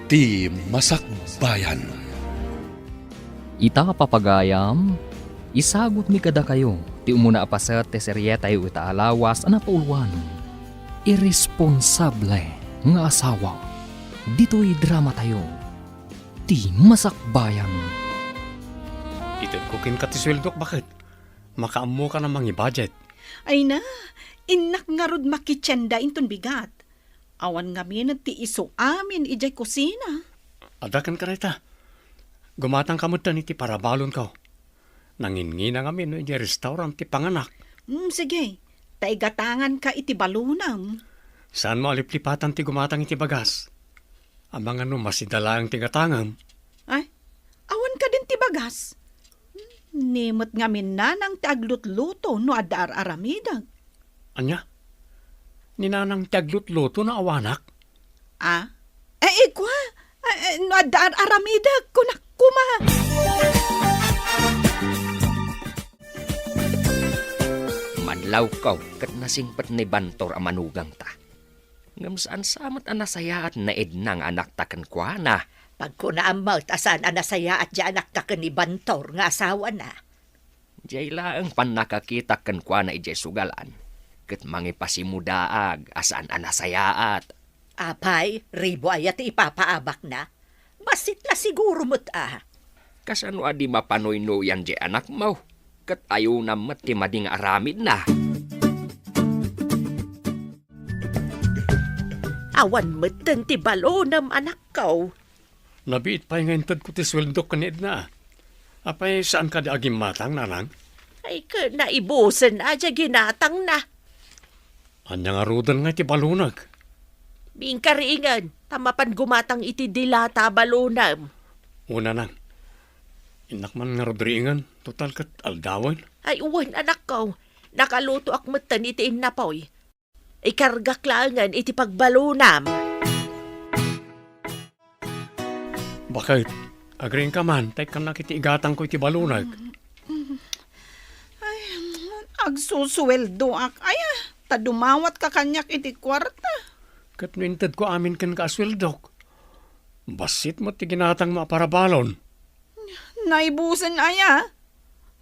Ti Masakbayan. Ita papagayam, isagot mi kada kayo, ti umuna apasat ti serye tayo ita alawas ana paulwan. Irresponsable nga asawa, dito'y drama tayo, ti Masakbayan. Itin ko kin ka ti sweldok, bakit? Makaammo ka namang i-budget. Ay na, inak nga rod makitsenda inton bigat. Awan nga minat ti iso amin ijay kusina. Adakan ka na ita. Gumatang kamutan iti parabalon ka. Nangingina nga min no iti restaurant ti panganak. Sige, taigatangan ka iti balunam. Saan mo aliplipatan ti gumatang iti bagas? Amang ano masidala ang tigatangam. Ay, awan ka din ti bagas. Nimot nga minanang ti aglutluto no adar aramidag. Anya? Ninanang taglut-luto na awanak? Ikwa, no adar aramidag kunak kuma. Madlaw kaw, kat nasingpat ni Bantor a manugang ta. Ngam saan samat anasaya at naid ng anak takan kwa na. Pagkunaamaw, tasan anasaya at di anak ka ni Bantor nga asawa na. Diyay laang pan nakakita kan kwa na ijay sugalan. Kat mangipasimudaag, asan anasayaat. Apay, ribo ayat ipapaabak na. Basit la siguro mo't Kasano adi mapanoy no yan jay anak mo. Kat ayaw na mati mading aramid na. Awan mo't ti balonam anak ko. Nabiit pa yung intod ko ti sweldok kanid na. Apay saan ka di agim matang, nanang? Ay ka naibusan adya ginatang na. Anya nga rudan nga ti balunag. Bingkaringan, tamapan gumatang iti dilata balonam. Una nang. Inak man nga rodriingan, total kat aldawan. Ay uwan anak ko, nakaluto akmatan iti innapoy. Ikargak langan iti pagbalonam. Bakit? Agring ka man, tay ka nakitiigatang ko iti balunag. Agsusuweldo ak. Tadumawat ka kanyak iti kwarta. Kat nuintad ko amin kan ka asweldok. Basit mo ti ginatang maaparabalon. Naibusan aya.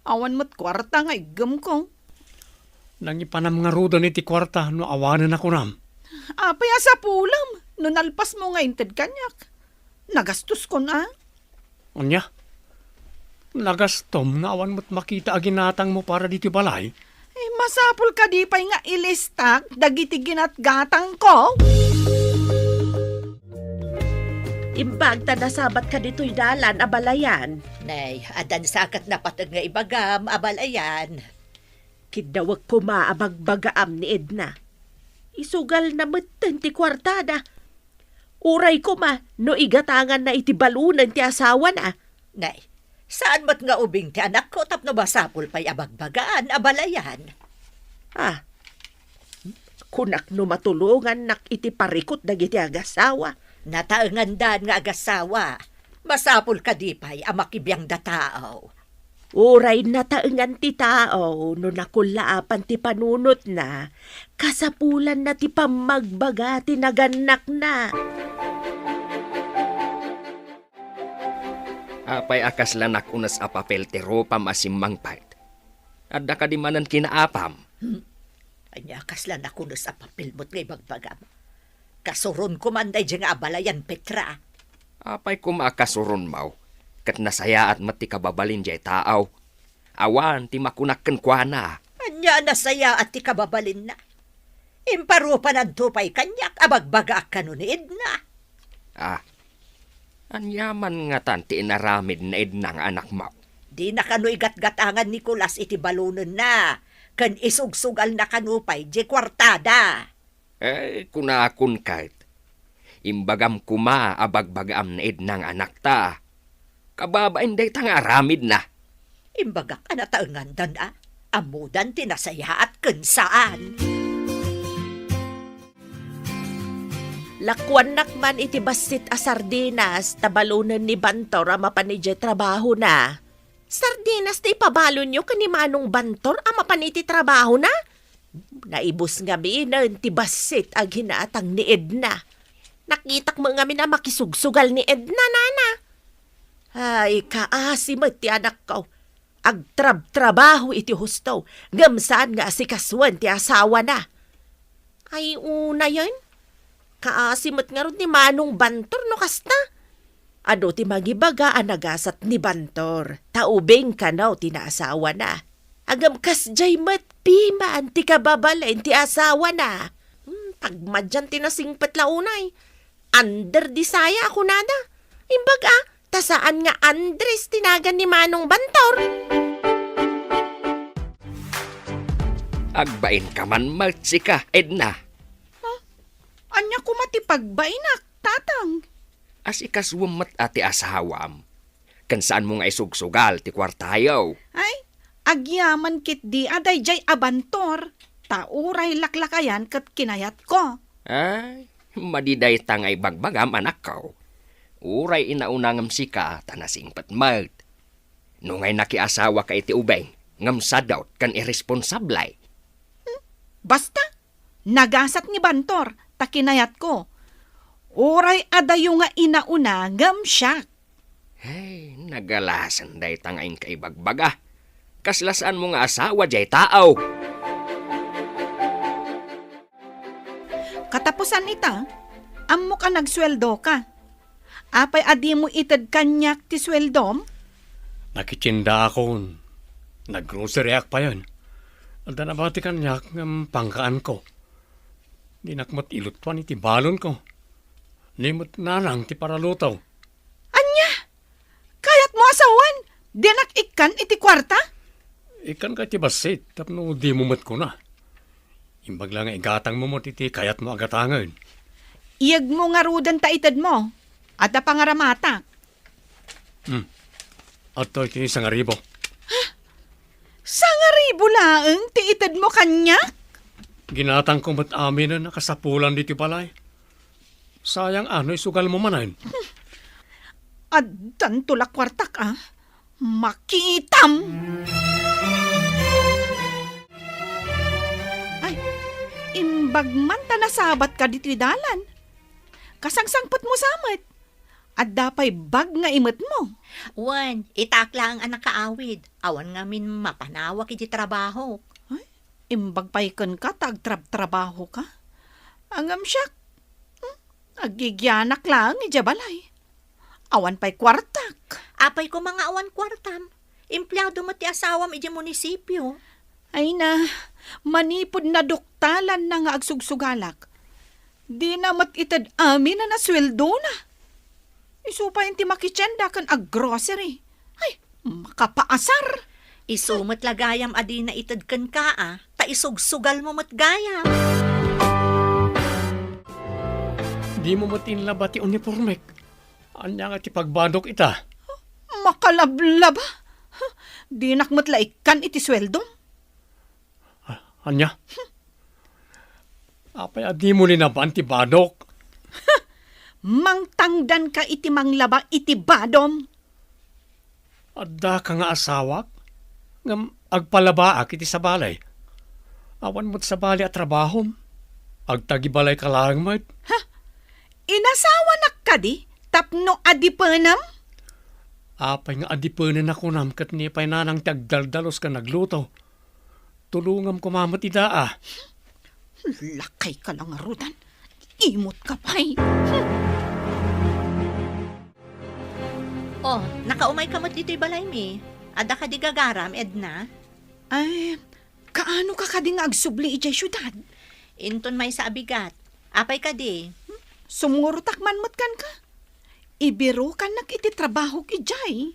Awan mo't kwarta nga igam ko. Nang ipanam nga rudan iti kwarta no awanan ako nam. Apaya sa pulam. No nalpas mo nga inted kanyak. Nagastos ko na. Anya? Nagastom nga awan mo't makita a ginatang mo para diti balay. Masapol ka di pa'y nga ilistak, dagiti ginatgatang ko. Imbag ta nasabat ka dito'y dalan, abalayan. Nay, adan sakat na patag nga ibagam, abalayan. Kidawag pumaabag-bagaam ni Edna. Isugal na matan ti kwartada. Uray ko no igatangan na iti balunan ti asawa na. Nay, saan mo't nga ubing ti anak ko tapno basapul pa'y abagbagaan, abalayan? Kunak no matulungan nak iti parikot dagiti agasawa. Nataengandan nga agasawa. Masapul ka di pa'y amakibiyang datao. Uray nataengan ti tao no nakulaapan ti panunot na. Kasapulan na ti pamagbaga ti naganak na. Apay akas lanak unas a papel ti ropa masimang pait. Adda ka di manan kinaapam. Anya kaslan ako na sa papilmot nga ibagbagam. Kasuron ko man day nga abalayan, Petra. Apay kumakasuron mau. Kat nasaya at mati kababalin jay taaw. Awan ti makunakken kwa na. Anya nasaya at ti kababalin na. Imparo pa nagtupay kanyak, abagbaga ka nun ni Edna. Anyaman nga tanti inaramid na Edna nga anak mau. Di na kano'y gat-gatangan ni Kulas iti balunan na. Kan isugsugal na kanupay, di kwartada. Kunakun kahit. Imbagam kuma abagbagam na Edna nga anak ta. Kababain day tang aramid na. Imbagak anataengan dan amudan tinasaya at kansaan. Lakwan nakman iti basit a sardinas, tabalunan ni Bantor ama panidya trabaho na. Sardinas ti pabalon nyo kanimanong Bantor ama paniti trabaho na? Naibos nga miinan ti basit ag hinaatang ni Edna. Nakitak mo nga na makisugsugal ni Edna, nana. Ay, kaasimat ti anak ko. Agtrab-trabaho iti husto. Gamsaan nga si kaswan ti asawa na. Ay, una yun. Kaasimat nga ron ni Manong Bantor no kasta. Ano ti magibaga anagasat ni Bantor. Taubeng kanaw ti naasawa na. Agam kas jay matpima anti kababalain ti asawa na. Tagmadyan ti nasingpat launay. Under di saya ako nada. Imbaga, tasaan nga Andres tinagan ni Manong Bantor. Agbain ka man magsika, Edna. Anya ko matipagbainak, tatang. As ikaswumat ati asawam. Kan saan mo nga isugsugal ti kwartayaw. Ay, agyaman kit di aday jay abantor. Tauray laklakayan kat kinayat ko. Ay, madiday tangay bagbagam anak ko. Uray inaunangam sika tanasing patmag. Nungay nakiasawa ka iti ubeng, ngamsadawt kan irresponsablay. Basta, nagasat ni Bantor, takinayat ko. Uray adayo nga inauna, gamsyak. Hey, nagalasan day tangayin kay bagbaga. Kaslasaan mo nga asawa jay tao. Katapusan ita, ammo ka nagsweldo ka. Apay adi mo itad kanyak ti sweldom? Nakitsinda ako. Nag-grocery ak pa yun. Alda na ba ti kanyak ng pangkaan ko. Di nakmat ilutwan iti balon ko. Limot na lang ti paralutaw. Anya, kayat mo asawan, dinak ikan iti kwarta? Ikan ka ti basit, tapno di mumat ko na. Imbag lang nga igatang mo iti kayat mo agatangan. Iyag mo nga rudan ta itad mo, at da pangaramatak. Ato iti sangaribo. Sangaribo laeng ti itad mo kanyak? Ginatang ko mat amin na nakasapulan diti balay. Sayang ano'y sugal mo manan. Addan tulak kwartak ah. Makitam! Ay, imbag man ta nasabat ka dito dalan. Kasangsangpot mo samet. At dapay bag nga imot mo. Wan, itakla ang anak kaawid. Awan nga min mapanawak iti trabaho. Ay, imbag paikan ka, tagtrab-trabaho ka. Angam siya. Agigyanak lang, ijabalay. Awan pa'y kwartak. Apay ko mga awan kwartam. Empleyado mo ti asawam iti munisipyo. Ay na, manipod na doktalan na nga agsugsugalak. Di na matitad amin na nasweldo na. Isupa yung ti makitsenda kan ag-grocery. Ay, makapaasar. Isumot lagayam adi na itadkan ka ta isugsugal mo matgayam. Di mo matinlaba ti uniformek. Anya nga ti pagbadok ita. Makalablaba. Di nakmatlaikan iti sweldo. Anya? Apay adi mo linaban ti badok. Mangtangdan ka iti manglaba iti badom. Adda ka nga asawak. Ngam agpalabaak iti sa balay. Awan mo't sa balay at trabahom. Agtagibalay ka lang mo't. Inasawa na ka di? Tapno adipanam? Apay nga adipanan ako nam kat ni pay nanang tagdaldalos ka nagluto. Tulungam kumamat ida Lakay ka lang arudan. Imot ka pa'y. Oh, nakaumay ka mo dito'y balay mi. Ada ka di gagaram, Edna. Ay, kaano ka kading agsubli ijay syudad? Inton may sa abigat. Apay ka di. Sumurutak man kan ka. Ibiro ka iti trabaho ijay.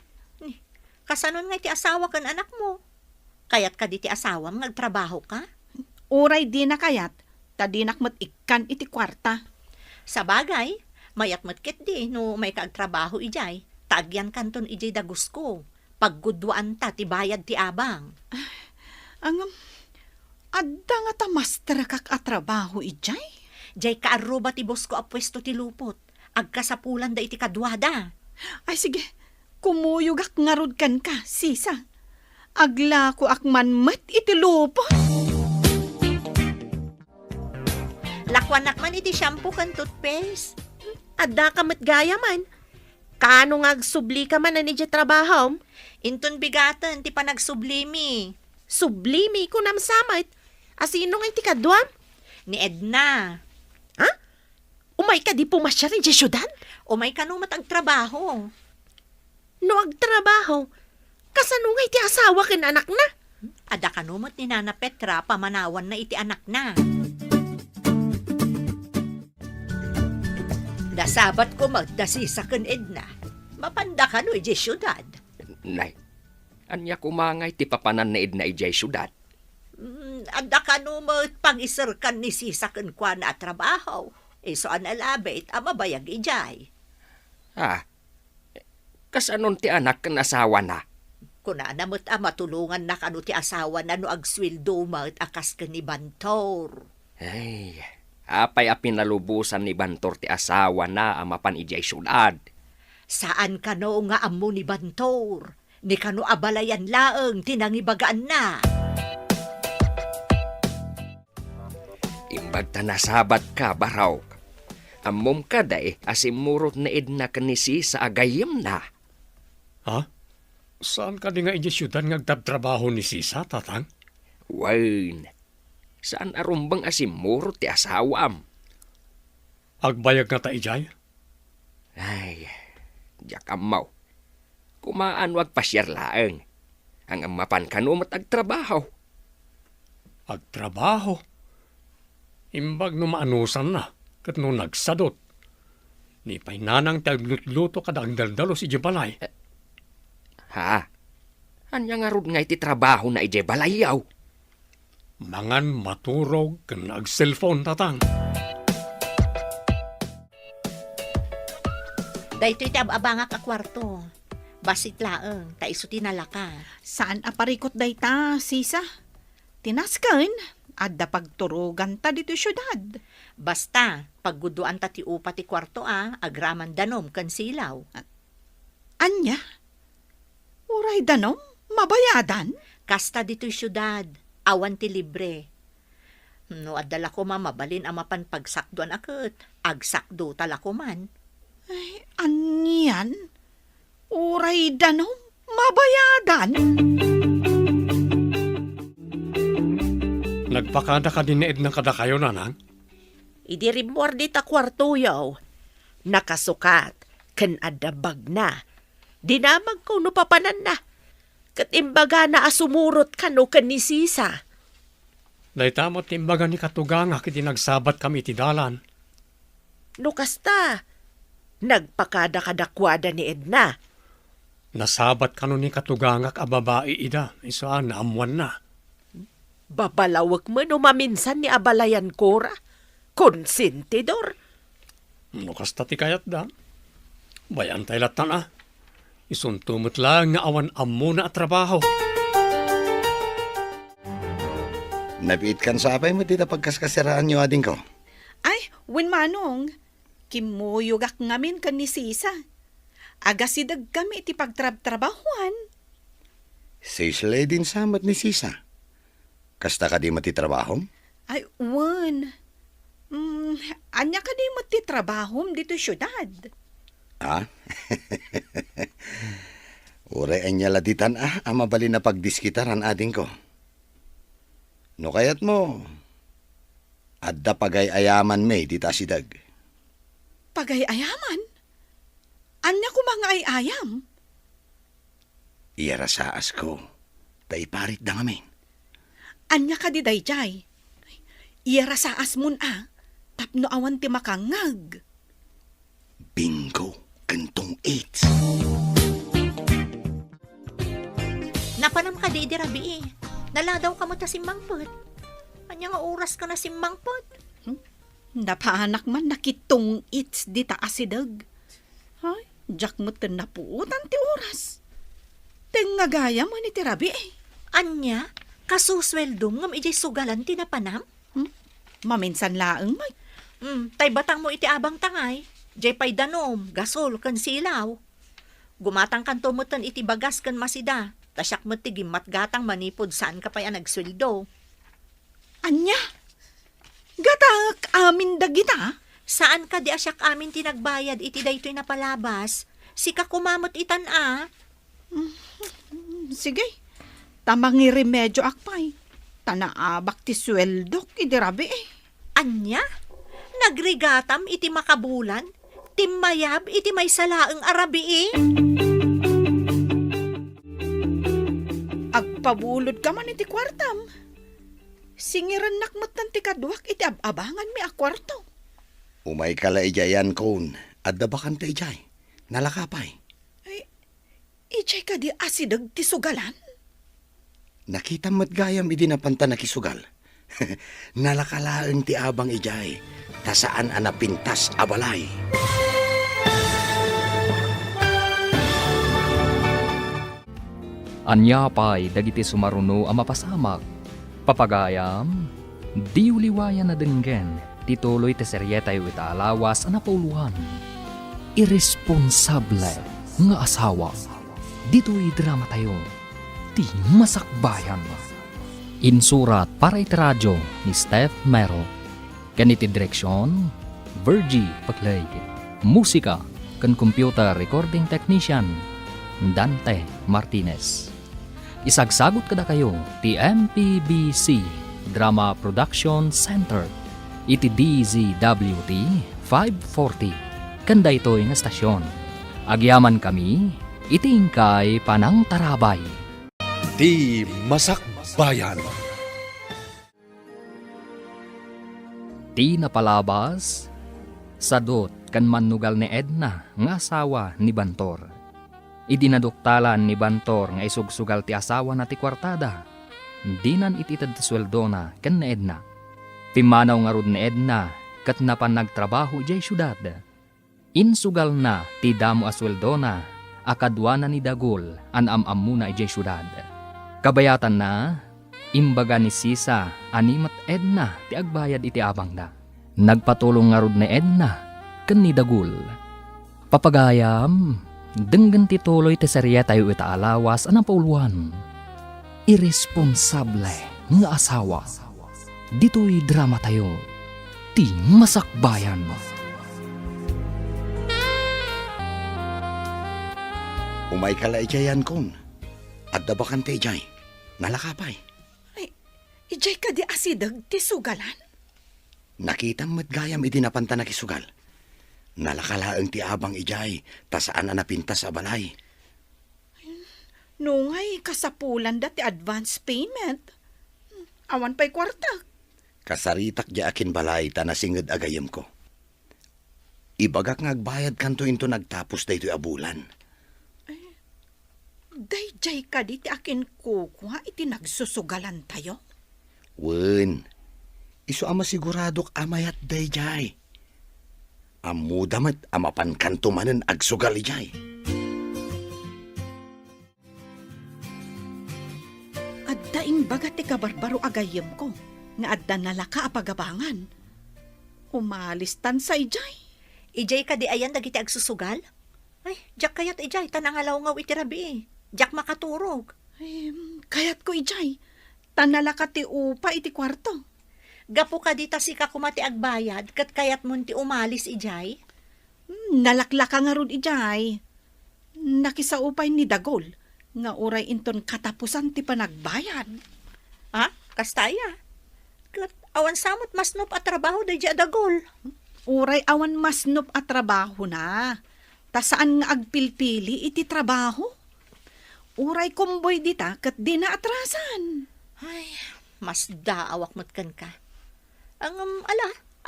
Kasanon nga iti asawa kan anak mo. Kayat ka di ti asawam ngagtrabaho ka. Uray di na kayat, tadinak mat ikan iti kwarta. Sa bagay, mayat matkit di no may kaagtrabaho ijay. Taagyan kanton ijay dagus ko. Paggudwaan ta ti bayad ti abang. Ang adda nga ta master kak atrabaho ijay? Jay kaaruba ti boss ko a pwesto ti lupot. Agkasapulan da iti kadwada. Ay sige, kumuyugak ngarod kan ka, sisa. Agla ko akman mat iti lupot. Lakwanak man iti shampoo kan toothpaste. Adda ka matgaya man. Kano nga agsubli ka man na ni trabaho? Inton bigatan, ti pa nagsublimi. Sublimi ko namsamit. Asino nga iti kadwam? Ni Edna. Ha? Umay ka di pumasya rin di syudad? O may kanumat ang trabaho. No agtrabaho. Kasano nga iti asawa ken anak na? Ada kanumat ni Nana Petra, pamanawan na iti anak na. Nasabat ko magdasisa ken Edna. Mapanda ka no iti syudad. Nay, anya kumangay ti papanan na Edna ijay syudad. Ada kanumat pag-isir kan ni sisa ken kwa na trabaho. So analabit, amabayag ijay. Kasanon ti anak kan asawa na? Kuna namot matulungan na kanu ti asawa na no agswildo mat akas ken ni Bantor. Ay, apay a pinalubusan ni Bantor ti asawa na amapan ijay syudad. Saan kano nga ammo ni Bantor? Ni kano abalayan laeng tinangibagaan na. Imbag ta nasabat ka, baraw. Ammom ka day asimurot na Edna kanisi sa agayem na. Ha? Saan ka di nga iti syudad nga agtabtrabaho ni Sisa, tatang? Wain, saan arumbang asimurot ti asawam? Agbayag nga ta ijay? Ay, diyak amaw. Kumaan wag pasyar laeng. Ang amapan kanumat agtrabaho. Agtrabaho? Imbag no maanusan na, kat no nagsadot. Ni pay nanang taglutluto kada ang daldalo si Jebalay. Ha? Anya nga rod nga iti trabaho na ije balayaw? Mangan maturog kan ag-cellphone, tatang. Dahito iti ababanga ka kwarto. Basit laeng, kaiso tinalaka. Saan aparikot dayta, sisa? Tinaskan, adda pagturugan ta dito syudad. Basta, pagguduan ta ti upa ti kwarto agraman danom kan silaw. Anya? Uray danom? Mabayadan? Kasta dito'y syudad, awan ti libre. No, adala ko mabalin ang mapan pagsakdoan akit. Agsakdo tala ko man. Ay, anyan? Uray danom? Mabayadan? Nagpakada ka din ni Edna kada kayo, nanang? Idirimor di ta kwarto yaw. Nakasukat, ken adabag na. Dinamag ko no papanan na. Kat imbaga na asumurot ka no ken ni Sisa. Daytamot timbaga ni Katuganga kiti nagsabat kami ti dalan. No kasta, nagpakada kadakwada ni Edna. Nasabat kano ni Katugangak a babae ida, isaan na amuan na. Babalawag mo no maminsan ni abalayan kora. Konsentidor. No kasta ti kayat da. Bayan tayo latan ah. Isuntumot lang nga awan amo na at trabaho. Napiit kan sa apay mo tita pagkaskasiraan niyo ading ko. Ay, wen manong, kimuyugak ngamin kan ni sisa. Agasidag kami iti pagtrabahuan. Sisle din samat ni Sisa. Kasta ka di matitrabaho? Ay, wen. Anya ka di matitrabahom dito syudad. Ah? Uray anya laditan amabali na pagdiskitaran ading ko. No kayat mo, adda pagay ayaman may dita sidag. Pagay-ayaman? Anya ko mga ay-ayam? Iyara saas ko, taiparit da ngamin. Anya ka di dayjay? Iyara sa asmun tapno awan ti makangag. Bingo, kantong 8. Napanam ka di rabi Naladaw ka mo ta simbangpot. Anya nga oras ka na simbangpot. Napaanak man nakitong its di taasidag. Hay, jak mo napuutan ti oras. Tengagaya man iti rabi Anya, kasusweldom ngam ijay sugalan ti napanam? Maminsan laeng may. Tay batang mo iti abang tangay. Jay pay danom, gasol, kan silaw. Gumatang kan tumutan iti bagas kan masida. Tasyak mo ti gimat gatang manipod saan ka pa'y nagsweldo. Anya? Gatak amin dagita? Saan ka di asyak amin tinagbayad iti daytoy na palabas? Sika kumamot itan Sige, tamangi remedyo akpay. Tanaabak ti sweldok, idirabi eh. Anya? Nagrigatam iti makabulan? Timmayab iti may salaeng arabi Agpabulod ka man iti kwartam. Singiran nakmat ng tikaduak iti abangan mi a kwarto. Umay kala ijayan kon, adda bakan ta ijay, nalakapay. Ijay ka di asidag ti sugalan. Nakita mo't gayam idi napanta nakisugal. Nalakalaeng ti abang ijay, tasaan anapintas abalay. Anya pa'y dagiti sumaruno ang mapasamak. Papagayam, di uliwayan na denggen, tituloy te seryetay ita alawas ang napuluhan. Irresponsable nga asawa. Dito'y drama tayo, ti masakbayan. Insurat para iti radyo ni Steph Mero. Ganiti direksyon, Virgie Paclay. Musika kan computer recording technician, Dante Martinez. Isagsagot kada kayo ti MPBC Drama Production Center iti DZWT 540 kanda ito'y nga stasyon. Agyaman kami iti ingkay panang tarabay. Di masakbayan. Ti napalabas sadot kan manugal ni Edna nga asawa ni Bantor. Idinaduktalan ni Bantor nga isugsugal ti asawa na ti kwartada. Dinan ititad ti sweldo na kan ni Edna. Pimanaw nga rod ni Edna kat napan nagtrabaho ijay syudad. Insugal na ti damo a sweldo na akadwa na ni Dagol an amam muna ijay syudad. Kabayatan na imbaga ni Sisa animat Edna ti agbayad iti abang na. Nagpatulong nga rod ni Edna kan ni Dagol. Papagayam, denggan tituloy ti serya tayo ita alawas anang pauluan. Irresponsable nga asawa. Dito'y drama tayo, ti masakbayan. Umay kala ijayan kon, adda bakan ta ijay, nalakapay. Ijay ka di asidag ti sugalan. Nakita mo't gayam idi napanta nakisugal. Nalakalaeng ti abang ijay, tasaan napintas a balay. Nungay kasapulan da ti advance payment. Awan pa'y kwarta. Kasaritak di akin balay tanasinged agayam ko. Ibagak ngagbayad kanto into nagtapos da ito'y abulan. Dayjay ka di ti akin kukuha iti nagsusugalan tayo. Wen, iso ama siguradok amayat dayjay. Amudamat amapan kanto manen agsugal ijay. Adda imbaga ti kabarbaro agayem ko, nga adda nalaka apagabangan. Umalistan sa ijay. Ijay ka di ayan dagiti agsusugal? Ay, jak kayat ijay, tanangalaw ngaw iti rabi Jak makaturog. Kayat ko ijay, tanalaka ti upa iti kwarto. Gapo ka di tasika kumati agbayad, kat kayat mo ti umalis ijay? Nalaklaka nga rod ijay. Nakisaupay ni Dagol, nga uray inton katapusan ti panagbayad. Ha? Kastaya? Kat awan samot masnop at trabaho da dya Dagol. Uray awan masnop at trabaho na. Ta saan nga agpilpili iti trabaho? Uray kumboy dita kat di na atrasan. Ay, mas daawak mo't kan ka. Ang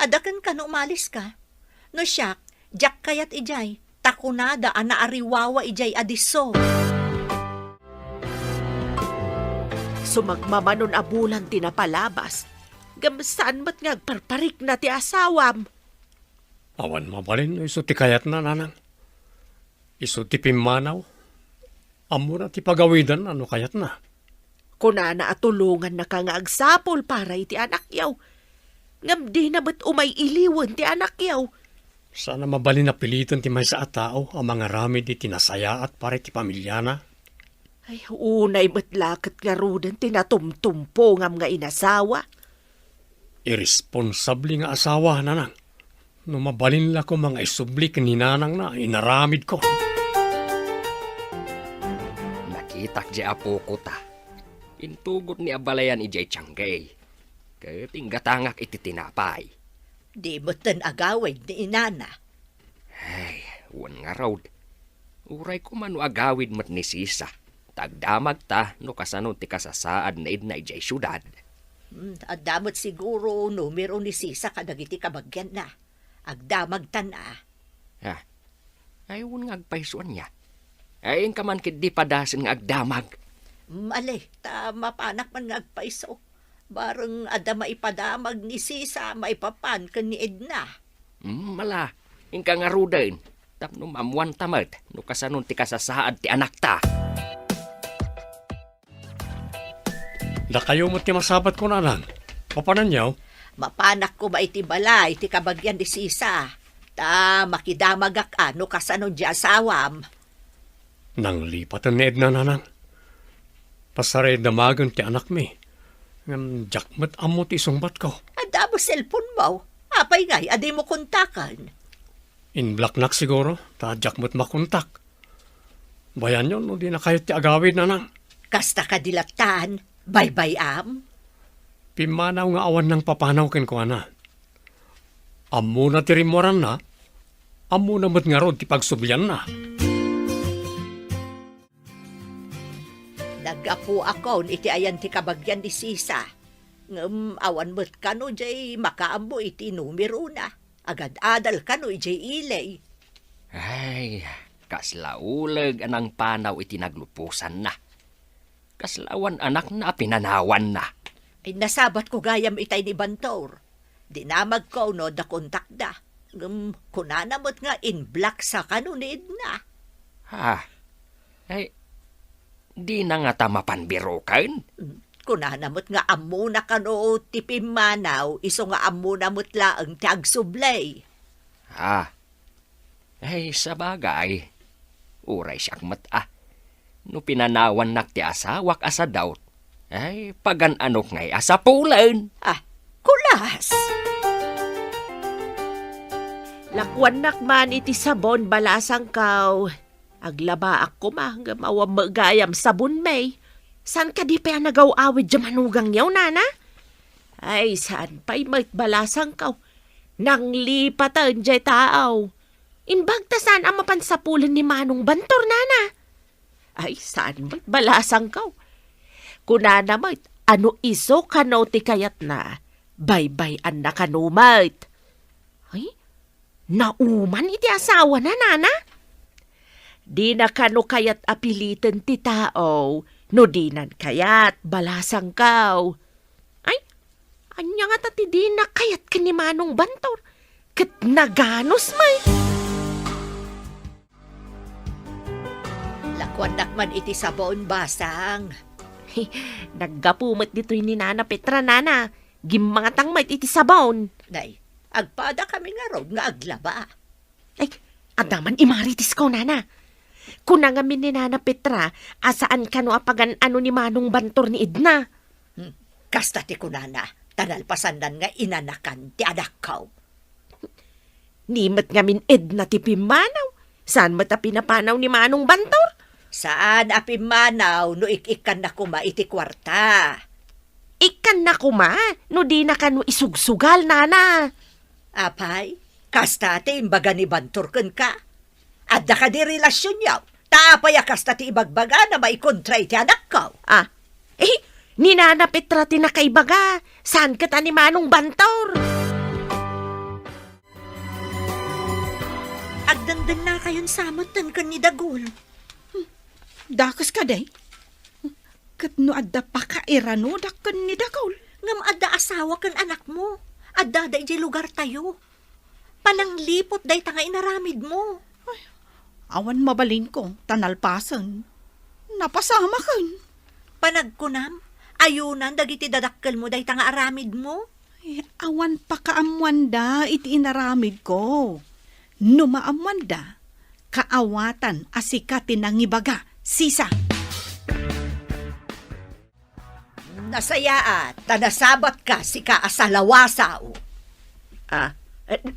adakan ka no umalis ka. No siyak, jak kayat ijay, takunada ana ariwawa ijay adiso. Sumagmamanon abulan tinapalabas. Gamsaan mo't ngagparparik na ti asawam. Awan mabalin, iso ti kayat na nanang. Iso ti pimanaw. Amo na ti pagawidan, ano kayat na. Kunana at tulungan na ka nga agsapol para iti anak yaw. Ngam di na ba't umay iliwan ti anak yaw. Sana mabalin na piliton ti may sa tao ang mga rami di tinasaya at pare ti pamilyana. Ay, unay ba't lakat nga rudan tinatumtumpo ngam nga inasawa. Irresponsable nga asawa nanang. No mabalin la ko mga isubli kaninanang na inaramid ko. Nakitak di apo ko ta. Intugot ni abalayan ijay tsanggay. Kating gatangak iti tinapay. Di mo tan agawid ni inana. Ay, wan nga raw. Uray ko man agawid mat ni Sisa. Tagdamag ta no kasano ti kasasaad na idna ijay syudad. Adamot siguro numero ni Sisa kadagiti kabagyan na. Agdamag tan ah. Ha? Ay, wan nga agpaisuan niya. Ay, ka man kid di padasin nga agdamag. Mali, ta mapanak man nga agpaiso. Bareng ada maipadamag ni Sisa, maipapan ka ni Edna. Mala, ingka nga rudain. Tapno mamuan tamat, no kasanon ti kasasaad ti anak ta. Da kayo mo't masabat ko nanan. Papanan niyaw? Mapanak ko ba iti bala, iti kabagyan ni Sisa. Ta makidamagak ano kasanon di asawam. Nang lipatan ni Edna nanang. Pasare damagan ti anak mi. Ngam jakmat amot isungbat ko. Adamo cellphone mo. Apay ngay, adi mo kontakan. In blacknak siguro, ta jakmat makontak. Bayan yun, no di na kayo ti agawid nanang. Kasta kadilatan, bye-bye am. Pimanaw nga awan ng papanaw ken ko ana. Ammo na ti rimoran na, ammo na mat nga rod ti pagsubyan na. Nagapu ako iti ayan ti kabagyan ni Sisa. Ngam awan mo't kano jay makaambo iti numero na. Agad adal kano jay ilay. Ay, kaslaulag anang panaw iti naglupusan na. Kaslawan anak na pinanawan na. Ay nasabat ko gayam itay ni Bantor. Dinamag ko no da kontak da. Ngam kunanamot nga in black sa kano ni Edna. Ha? Ay, di na nga tamapanbiro kan? Kunanamot nga amo na kano tipim manaw, iso nga amo na mutla ang tiagsublay. Ha? Ay, sa bagay. Uray siyak mata. No pinanawan nak ti asawak asa daw. Ay, pagan anok ngay asa pulan. Ah, kulas! Lakwan nakman iti sabon balasang kaw. Aglaba ako mahanggang awam magayam sabon may. San ka di pa nagaw-awid dyan manugang yaw, nana? Ay, saan pa'y balasang kaw? Nang lipatan dyan taaw. Inbagtasan ang mapansapulan ni Manong Bantor, nana. Ay, saan ba'y balasang kaw? Kunana mo't, ano iso kano ti kayat na? Bye-bye-an na kanumait. Ay, nauman iti asawa na, nana? Di na kano kayat apilitan ti tao, no di nan kayat balasang kaw. Ay, anya nga tati di na kayat ka ni Manong Bantor. Kat naganos may. Lakwan nakman iti sabon basang. Naggapumat dito'y ni Nana Petra, nana. Gimangatang may iti sabon. Nay, agpada kami nga rod nga aglaba. Ay, adaman imaritis ko, nana. Kunangamin ni Nana Petra, asaan ka no apagan ano ni Manong Bantor ni Edna? Kasta ti kunana, tanalpasandan nga inanakan ti anak kaw. Nimet ngamin Edna ti pimanaw. Saan mata pinapanaw ni Manong Bantor? Saan apimanaw no ikikan na kuma iti kwarta? Ikan na kuma, no di na ka no isugsugal, nana. Apay, kasta ti imbaga ni Bantor ken ka. Adda ka di relasyon yaw. Tapay kasta ti ibagbaga na maikontray ti anak kaw. Ah, ni Nana Petra ti nakaibaga. Saan ka ta ni Manong Bantor? Agdandan na kayon samotan kan ni Dagul. Dakas ka day. Kat no adda pa ka irano dakkan ni Dagol. Ngam adda asawa kan anak mo. Adda da iti lugar tayo. Pananglipot day tanga inaramid mo. Awan mabalin ko, tanalpasan. Napasama kan. Panagkunam, ayunan dagiti dadakkel mo day tanga aramid mo. Ay, awan pa kaamwanda iti inaramid ko. No maamwanda, kaawatan asikatin ng ibaga, Sisa. Nasaya at tanasabat ka si kaasalawasaw.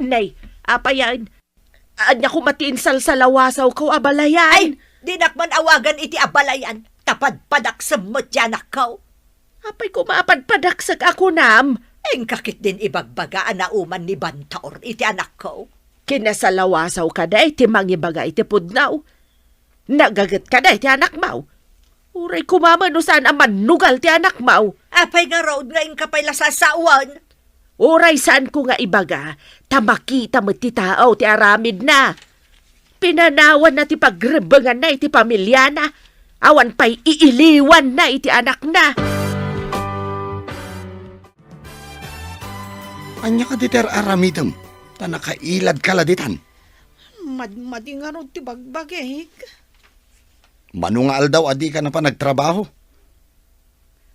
Nay, Apayan, anya ko matiinsal sa lawasaw ko abalayan. Ay, di nakman awagan iti abalayan. Tapad-padak sa matyanak ko. Apay ko maapadpadaksag ako nam. Eng kakit din ibagbaga na uman ni Bantaor iti anak ko. Kinasalawasaw ka da iti mangibaga iti pudnaw. Nagagat ka da iti anak mau. Uray kumama no saan aman nugal ti anak mau. Apay nga road nga ing kapay lasasawan. Uray saan ko nga ibaga, tamakita mo ti tao ti aramid na. Pinanawan na ti pagrebengan na iti pamilya na. Awan pa'y iiliwan na iti anak na. Anya ka diter aramidem, ta nakailad kaladitan. Madi nga ron ti bagbagik. Manungal daw adi ka na pa nagtrabaho.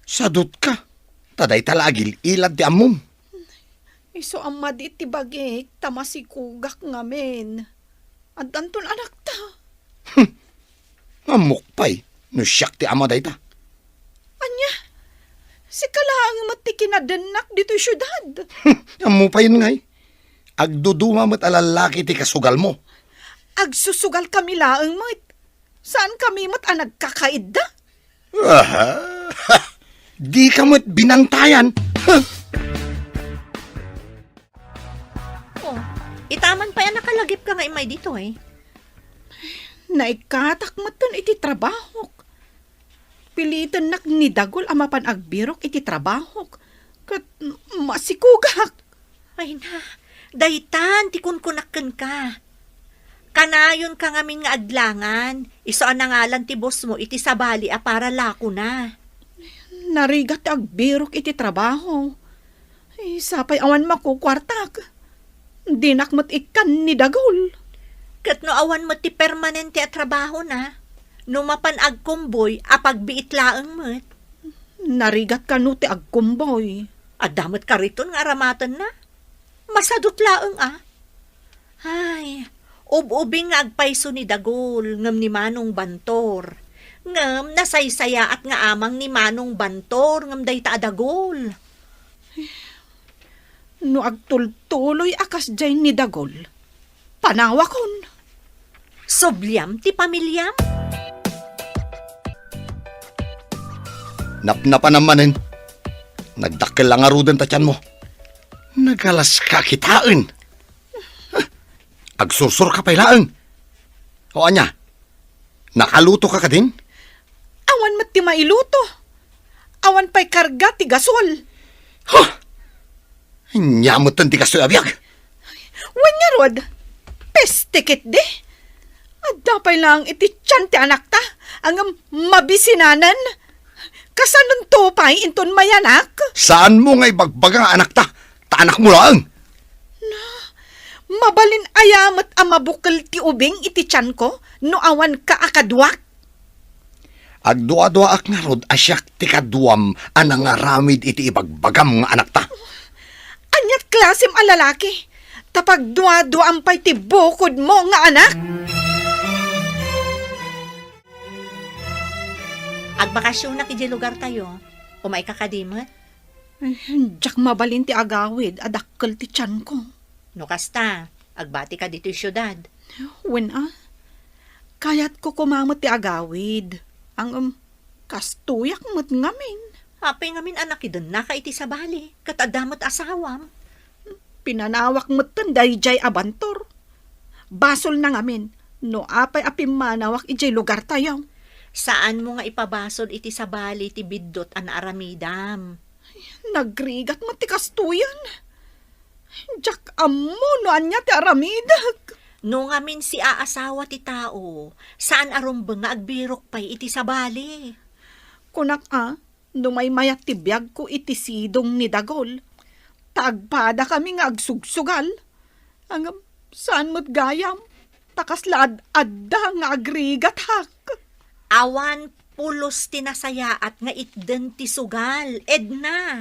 Sadot ka, taday talagil ilad di amom. Iso ang madi ti bagik, tamasikugak ngamin. At anton anak ta. Amok pa'y, no siyak ti ama day ta. Anya, si kalaang mati kinadanak dito syudad. Amo pa yun ngay. Agduduma mo't alalaki ti kasugal mo. Agsusugal kami laang mo't. Saan kami mo't nagkakaida? Di ka mo't binantayan. Oh, itaman pa yan nakalagip ka nga imay dito eh. Naikatak mo ton iti trabaho. Pilitan nak ni Dagol amapan agbirok iti trabaho. Kat masikugak. Ay na, daytan, tikunkunakken ka. Kanayon ka ngamin nga adlangan, iso anangalan ti boss mo iti sabali a para lako na. Narigat agbirok iti trabaho. Sapay awan makukwartak. Dinakmat ikan ni Dagol. Kat no awan mo ti permanente a trabaho na, numapan agkumboy a pagbiit laeng mo't. Narigat ka no ti agkumboy. Adamot ka rito nga aramatan na. Masadot laeng Ay, ubing nga agpaiso ni Dagol, ngam ni Manong Bantor. Ngam nasaysaya at nga amang ni Manong Bantor, ngam dayta Dagol. No agtultuloy akas jay ni Dagol. Panawakon. Sobliam ti pamilyam. Napnapan namanin. Nagdakkel lang arudan tatyan mo. Nagalas ka kitain. Agsursur ka pailaan. O anya, nakaluto ka din? Awan mat ti mailuto. Awan pa'y karga ti gasol. Nyamutan ti kasoy abiyag. Wanya rod, pestikit de. At dapay lang iti tiyan ti anak ta, ang mabisinanan. Kasanong tupay inton mayanak? Saan mo ngay bagbaga nga anak ta? Ta anak mo lang. Mabalin ayamat ang mabukal ti ubing iti tiyan ko, no awan ka akadwak. Agdua-dua ak nga rod asyak ti kaduam anang aramid iti ibagbagam nga anak ta. Anyat klasim a lalaki, tapag dua-duam pa'y ti bukod mo nga anak. Agbakasyon na kiji lugar tayo, umay kakadimot. Diyak mabalin ti agawid, adakkel ti tiyan ko. No kasta, agbati ka dito syudad. Wen kayat ko kumamot ti agawid. Ang kastuyak mo't ngamin. Apay ngamin anak idun na ka iti sabali, katadamot asawam. Pinanawak mo't tanday jay abantor. Basol na ngamin, no apay apimanawak ijay lugar tayo. Saan mo nga ipabasol iti sabali ti biddot an aramidam? Nagrigat mo't ti kastuyan. Diyak amo no anya ti aramidak. No ngamin si aasawa ti tao, saan arumbeng nga agbirok pay iti sabali? Kunak numay mayat ti biyag ko iti sidong ni Dagol. Tagpada kami nga agsugsugal. Ang saan mo't gayam? Takas laad-adda nga agrigat hak. Awan pulos tinasayaat nga itden ti sugal, Edna.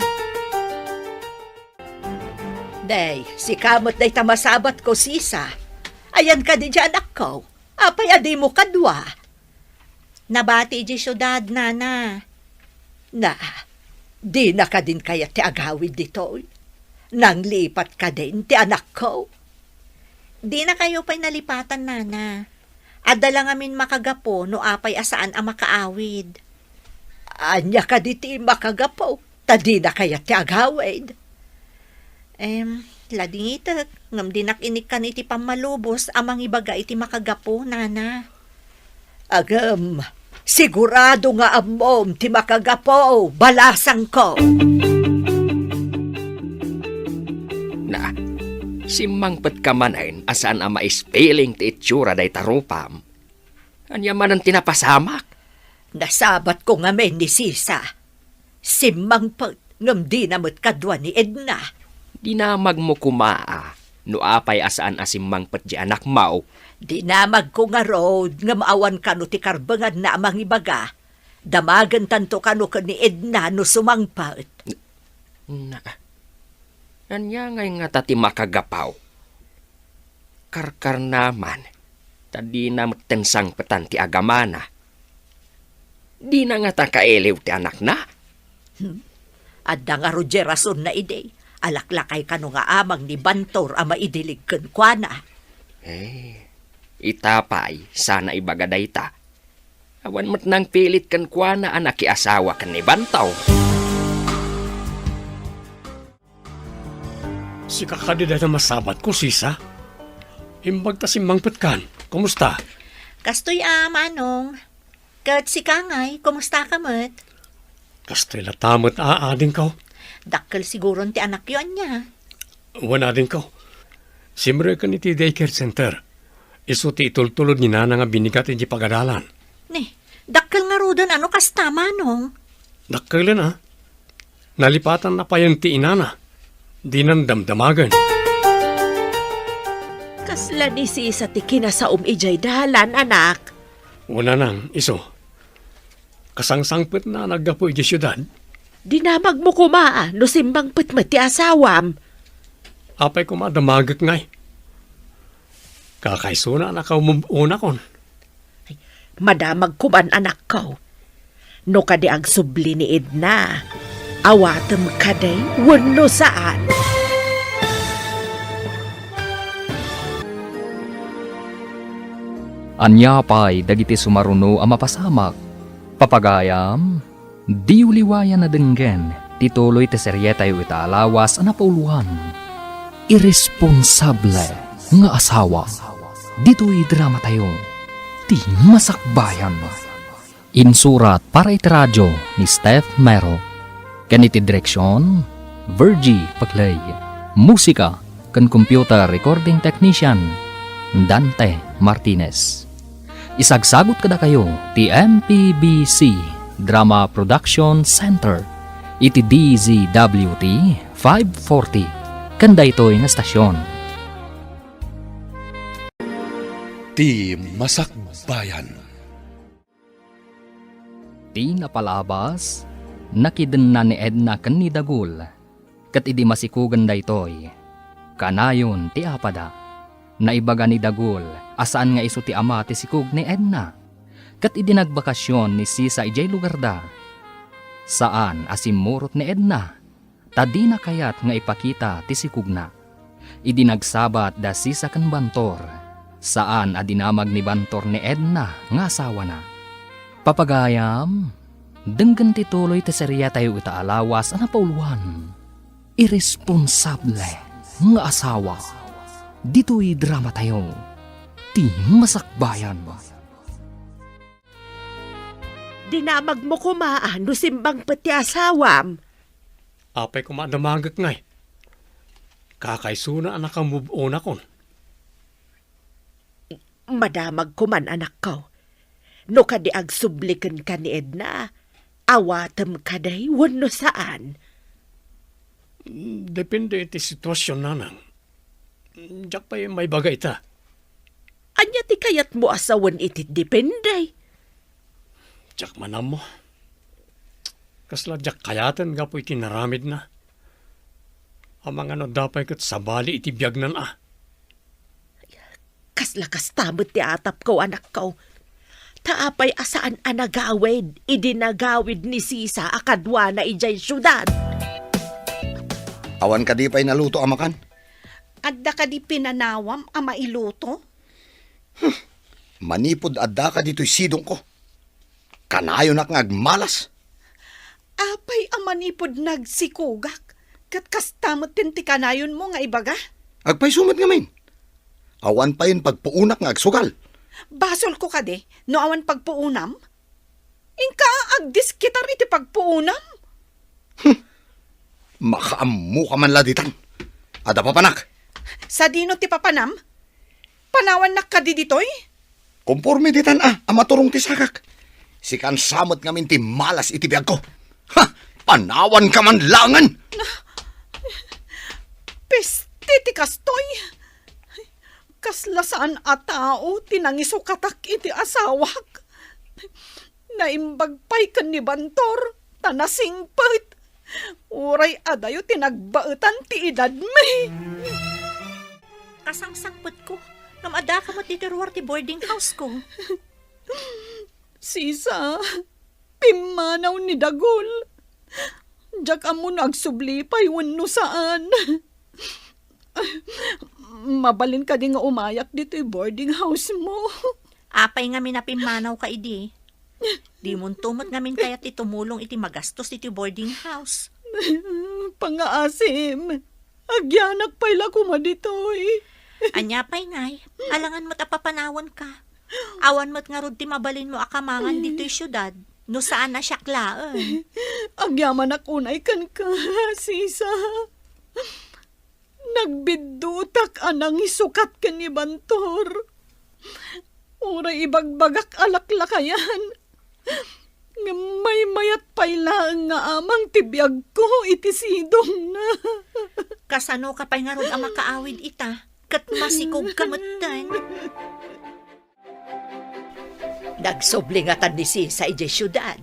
Day, si kamot day tamasabat ko sisa. Ayan ka di dyan ako. Apay adi mo kadwa. Nabati di syudad, nana. Na, di na ka din kaya ti agawid dito. Nang lipat ka din ti anak ko. Di na kayo pa'y nalipatan, nana. Adala ngamin makagapo no apay asaan ang makaawid. Anya ka diti makagapaw. Tadi na kaya ti agawid. Lading itak, ngam dinak inikan iti pamalubos amang ibaga iti makagapo, nana. Agam, sigurado nga amom ti makagapaw. Balasang ko. Na, simangpet ka manayin asaan ang maispelling ti itsura day tarupam. Anya man ang tinapasamak. Nasabat ko nga men ni Sisa. Simang pag ngam di namot kadwa ni Edna. Dinamag mo kumaa, no apay asaan asimangpet di anak mao. Dinamag ko nga road nga maawan ka no ti karbangan na amang ibaga. Damagan tanto ka no ni Edna no sumangpat. Na, anya ngay nga tati makagapaw. Karkar naman, tadi na tensang petan ti agamana. Di na nga ta kaelew ti anak na. Adda nga Roger rason na ide. Alaklakay ka no nga amang ni Bantor ama idilig kwa na. Itapay, sana ibagaday ta. Awan mo't nang pilit kan kwa na anak asawa kan ni Bantaw. Si kakadida na masabat ko, Sisa. Imbag ta simangpet kan. Kumusta? Kastoy manong. Kat si Kangay, kumusta ka mat? Kastoy latamot aading ko. Dakkel siguro ti anak yon niya. Wana din ko. Simre ka ni ti daycare center. Isu ti itultulod ni nana nga binigat iti pagadalan. Ni, dakkel nga rodon ano kasta manong. Dakailan ha. Nalipatan na pa yung ti inana. Di nang damdamagan. Kasla ni Sisa ti kinasaom ijay dahalan, anak. Una nang, iso. Kasangsangpet na naggapo iti syudad. Dinamag mo kumaa no simbang pet ti asawam. Apay ko madamagak ngay. Kakaisuna na kaumuna kon. Madamag kuman anak ko. No kadi ag subli ni Edna. Awatem kaday wano saan. Anya pay dagiti sumaruno a mapasamak. Papagayam, di uliwayan na denggen, tituloy te seryeta yu itaalawas a napauluhan. Irresponsable nga asawa. Dito'y drama tayo. Di masakbayan. Insurat para iti radyo ni Steph Mero. Ganiti direksyon, Virgie Paglay. Musika kan computer recording technician, Dante Martinez. Isagsagot kada kayo ti MPBC Drama Production Center iti DZWT 540 kanda ito'y nga stasyon. Ti Masakbayan. Ti napalabas, nakiden na ni Edna kan ni Dagul, kat idi masikugan da ito'y. Kanayon ti apada, naibaga ni Dagul, asaan nga iso ti ama ti sikug ni Edna, kat idi nagbakasyon ni Sisa ijay lugar da. Saan asimurot ni Edna, tadi na kayat nga ipakita ti sikug na. Idi nagsabat da Sisa kan Bantor, saan adinamag ni Bantor ni Edna nga asawa na. Papagayam, denggan tituloy ti serya tayo itaalawas ang napauluan. Irresponsable nga asawa. Dito'y drama tayo. Ti masakbayan. Dinamag mo kumaan no simbang peti asawam. Apay ko madamagak ngay. Kakaisuna anak ang move on akon. Madamag kuman anak ko. No kadi ag subliken ka ni Edna. Awatem kaday wano saan. Depende iti sitwasyon nanang. Diyak pa may bagay ta. Anya ti kayat mo asawan iti depende. Diyak manam mo. Kasla diyak kayatan nga po iti naramid na. Amang ano dapay kat sabali iti biyagnan ah. Kaslakas tamot ti atap ko anak ko. Taapay asaan anagawid, idinagawid ni Sisa akadwa na ijay syudad. Awan ka di pa'y naluto amakan? Adda ka di pinanawam a mailuto? Manipod adda ka dito'y sidong ko. Kanayo na kang agmalas. Apay ang manipod nagsikugak. Kat kastamot tinti kanayon mo nga ibaga. Agpay sumat ngamin. Awan pa yun pagpuunak nga agsugal. Basol ko kade, no awan pagpuunam? Inka agdiskitar iti pagpuunam? Makaamu ka man laditan. Ada pa panak. Sa dino ti papanam? Panawan na kadi ditoy? Komporme ditan amaturong ti sakak. Sikan samot ngamin ti malas iti biyag ko. Ha! Panawan ka man langan! Peste ti kastoy. Kaslasaan a tao tinangisukatak iti asawak. Naimbagpay kan ni Bantor, tanasingpet. Uray adayo tinagbaetan ti edad me. Kasangsangpot ko. Namada ka mo titirwar ti boarding house ko. Sisa, pimanaw ni Dagol. Diyak amo nagsublipay wenno saan. Mabalin ka di nga umayak dito boarding house mo. Apay nga minapimanaw ka idi. Di mo tumot ngamin kaya ti tumulong iti magastos iti boarding house. Pangaasim, agyanak pala kuma ditoy. Anya pay ngay, alangan mo't apapanawan ka. Awan mo't nga rod ti mabalin mo akamangan dito'y syudad. No saan na siya klaan. Agyaman akunay kan ka, sisa. Nagbidutak anang isukat ka ni Bantor. Uray ibagbagak alaklakayan. Nga may mayat pailaan nga amang tibiyag ko iti sidong na. Kasano ka pa'y nga rod ang makaawid ita. Kat masikog kamutan. Nagsublingatan ni Sisa ije syudad.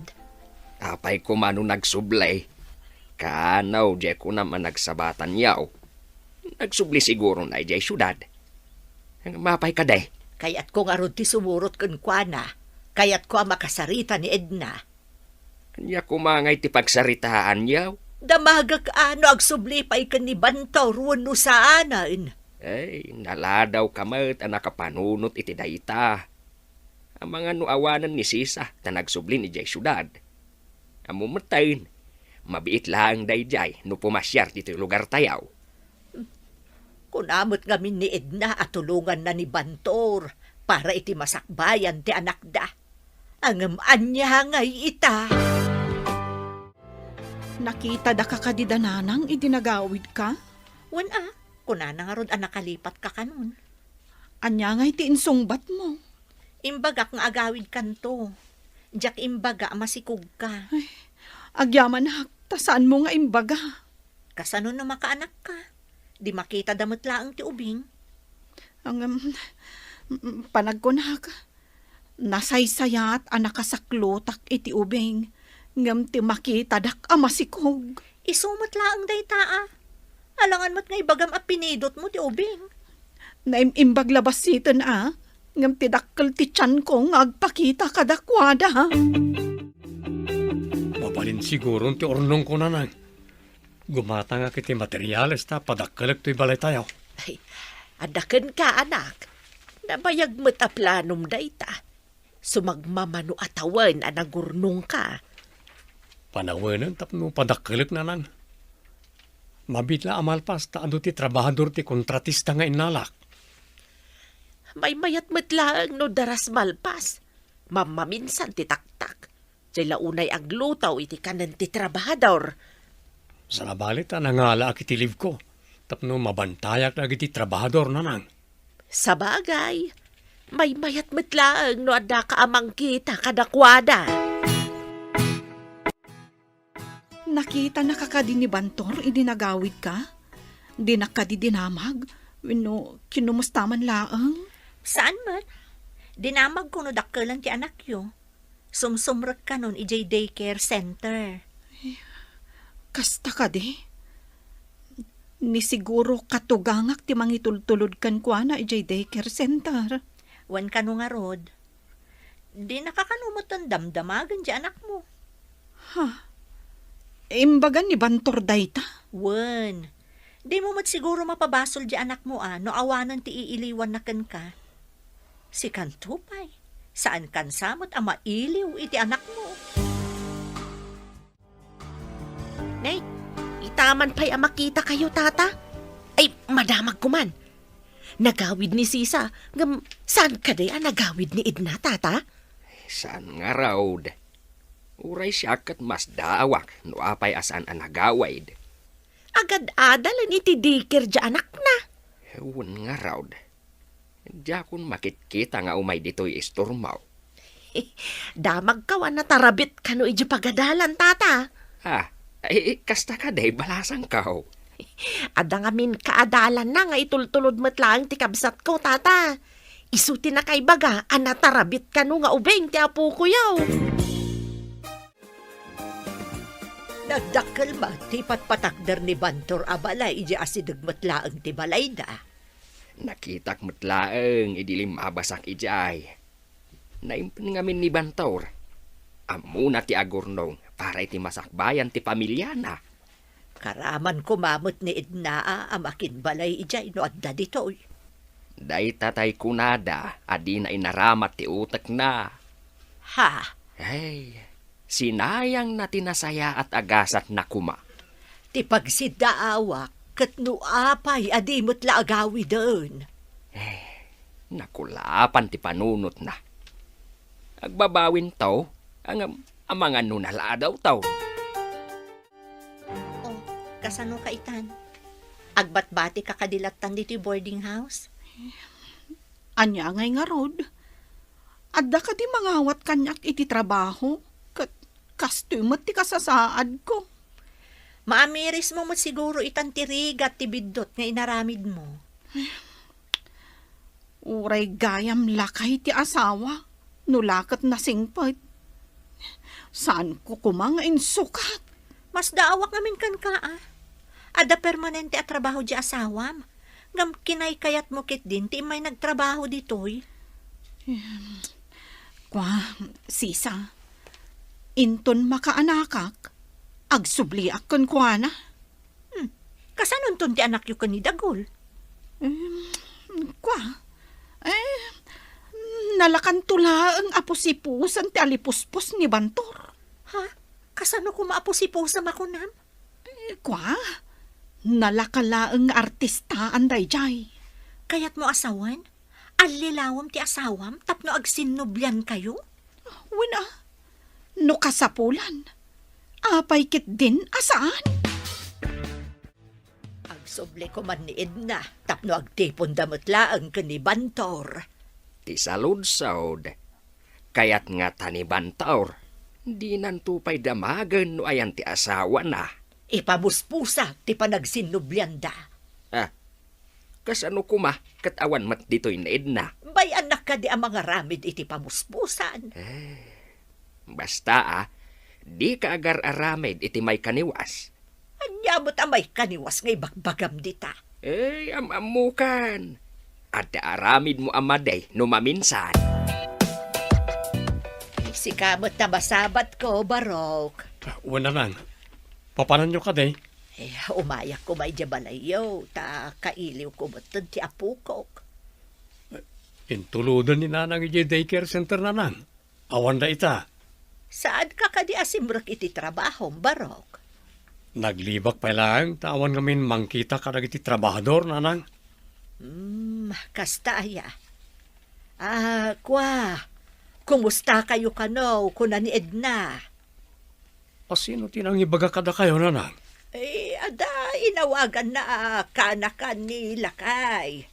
Apay ko mano nagsublay. Kanaw, di ko naman nagsabatan yaw. Nagsubli siguro na ije syudad. Mapay ka day. Kayat ko nga rod ti sumurot kun kuana. Kayat ko ang makasarita ni Edna. Kanya kumangay ti pagsaritaan yaw. Damagak ano agsubli pa ikan ni Bantaw ruwan no saanan. Ay, naladaw kamat ang nakapanunot iti dayta. Ang mga nuawanan ni Sisa na nagsubli ni Jay syudad. Ang mumatayin, mabiit lang day Jay no pumasyar dito lugar tayaw. Kunamot ngamin ni Edna at tulungan na ni Bantor para iti masakbayan ti anak da. Ang anya ngay ita. Nakita da ka kadidananang idinagawid ka? Wana, kunana nga rod ang nakalipat ka kanon. Anya nga iti insungbat mo. Imbagak nga agawid kanto. Diyak imbaga masikog ka. Agyaman na, tasaan mo nga imbaga. Kasano na makaanak ka? Di makita damot laang ti ubing. Ang panagkunak, nasaysayat ang nakasaklotak iti ubing. Ngam ti makita dak amasikog. Isumot laang day taa. Alangan mo't nga ibagam apinidot mo ti ubing. Naimimbag labasitan ngam ti dakkel ti tiyan ko nga agpakita kadakwada. Mabalin siguro ti ornong ko nanang. Gumata nga kiti materyales ta padakkalak to'y balay tayo. Ay, adaken ka, anak. Nabayag mo't a planom dayta. Sumagmamano atawan anagurnong ka. Panawanan tapno padakkalak nanang. Mabitla amalpas ta ado ti trabahador ti kontratista nga inalak. May mayat metlaang no daras malpas. Mamaminsan ti taktak. Diyay launay aglutaw iti kanan ti trabahador. Sa nabalit nangala ak iti liv ko. Tapno mabantayak na iti trabahador nanang. Sa bagay, may mayat metlaang no adda ka amang kita kadakwada. Nakita na kakadi ni Bantor, idinagawid ka? Di nakadidinamag? Wino, kinumustaman laang? Saan man? Dinamag ko no dakkelan ti anak yo. Sumsumrot ka nun ijay daycare center. Kasta ka di? Ni siguro katugangak ti mangitultulod kan kwa na ijay daycare center. Wan ka no nga rod. Di nakakanumot ang damdamagan di anak mo. Imbagan ni Bantor dayta? Wan. Di mo mat siguro mapabasol di anak mo no awanan ti iiliwan na kan ka. Si Kantupay, saan kan samot ang mailiw iti anak mo? Nay, itaman pa'y makita kayo, tata. Ay, madamag kuman. Nagawid ni Sisa. Saan ka day nagawid ni Edna, tata? Saan nga raw? Uray siya kat mas daawak no apay asan ang nagawaid. Agad adalan iti dikir di anak na. Ewan nga raw. Diya kun makitkita nga umay dito'y isturmaw. Damag kawan na tarabit kano iti pagadalan, tata. Kasta ka day balasang kaw. Ada nga min kaadalan na nga itultulod mo't lang ti kabsat ko, tata. Isuti na kay baga, anatarabit kano nga ubeng ti apo ko yaw. Nagdakkel ba ti patpatakder ni Bantor abalay iji asidagmatlaang ti balay da. Nakitak matlaang idilim mabasak ijay. Naimpan ngamin ni Bantor. Amuna ti agurnong para iti masakbayan ti pamilya na. Karaman kumamot ni Edna amakin balay ijay no adda ditoy. Day tatay kunada, adi na inaramat ti utak na. Ha? Hey, sinayang na tinasaya at agasat na kuma. Ti pagsidaawak ket no apay adimot la agawi doon. Nakulapan ti panunot na. Agbabawin taw, ang mga nunala daw taw. Oh, kasano ka itan? Agbatbati ka kadilatan dito boarding house? Anya ngay nga rod. Adda ka di mangawat kanyak iti trabaho. Kastumat ti kasasaad ko. Maamiris mo siguro itan tirigat ti bidot nga inaramid mo. Uray gayam lakay ti asawa. Nulakat na singpot. Saan ko kumangain sukat? Mas daawak namin kan ka Ada permanente at trabaho di asawam. Ngam kinay kayat mo kit din ti may nagtrabaho ditoy. Kwa, Sisa. Inton makaanakak. Agsubliak kon kwa na. Kasanon ton ti anak yu kan ni Dagol? Kwa. Nalakan tula ang apusipusan ti alipuspos ni Bantor. Ha? Kasano ko maapusiposam ako nam? Kwa. Nalakala ang artista anday jay. Kayat mo asawan? Alilawam ti asawam tapno agsinubyan kayo? Wala. No kasapulan. Apay kit din asaan? Agsuble ko man ni Edna tapno agtipon damatlaang kan ni Bantor. Ti saludsod. Kayat nga tani Bantor. Di nantupay damagan no ayan ti asawa na. Ipamuspusa ti panagsinubyan da. Kasano kuma katawan mat dito'y na Edna. Bay anak ka di ang mga ramid iti pamuspusan. Basta di ka agar aramid iti may kaniwas. Anyamot amay kaniwas ngay bagbagam dita. Amamukan. At aramid mo amaday no maminsan. Si kamot na masabat ko, Barok. Wala lang. Papanan nyo ka day. Umayak ko may jabalayo, ta kailiw ko matun ti apukok. Intuludan ni nanang iti daycare center na nang. Awan da ita. Saan ka kadi asimrok iti trabaho, Barok? Naglibak pa lang, tawan ngamin mangkita ka iti trabahador nanang. Kasta aya. Kwa. Kumusta kayo kano, kuna ni Edna? Sino tinang ibaga kada kayo nanang? Ada inawagan na kanakan ni Lakay.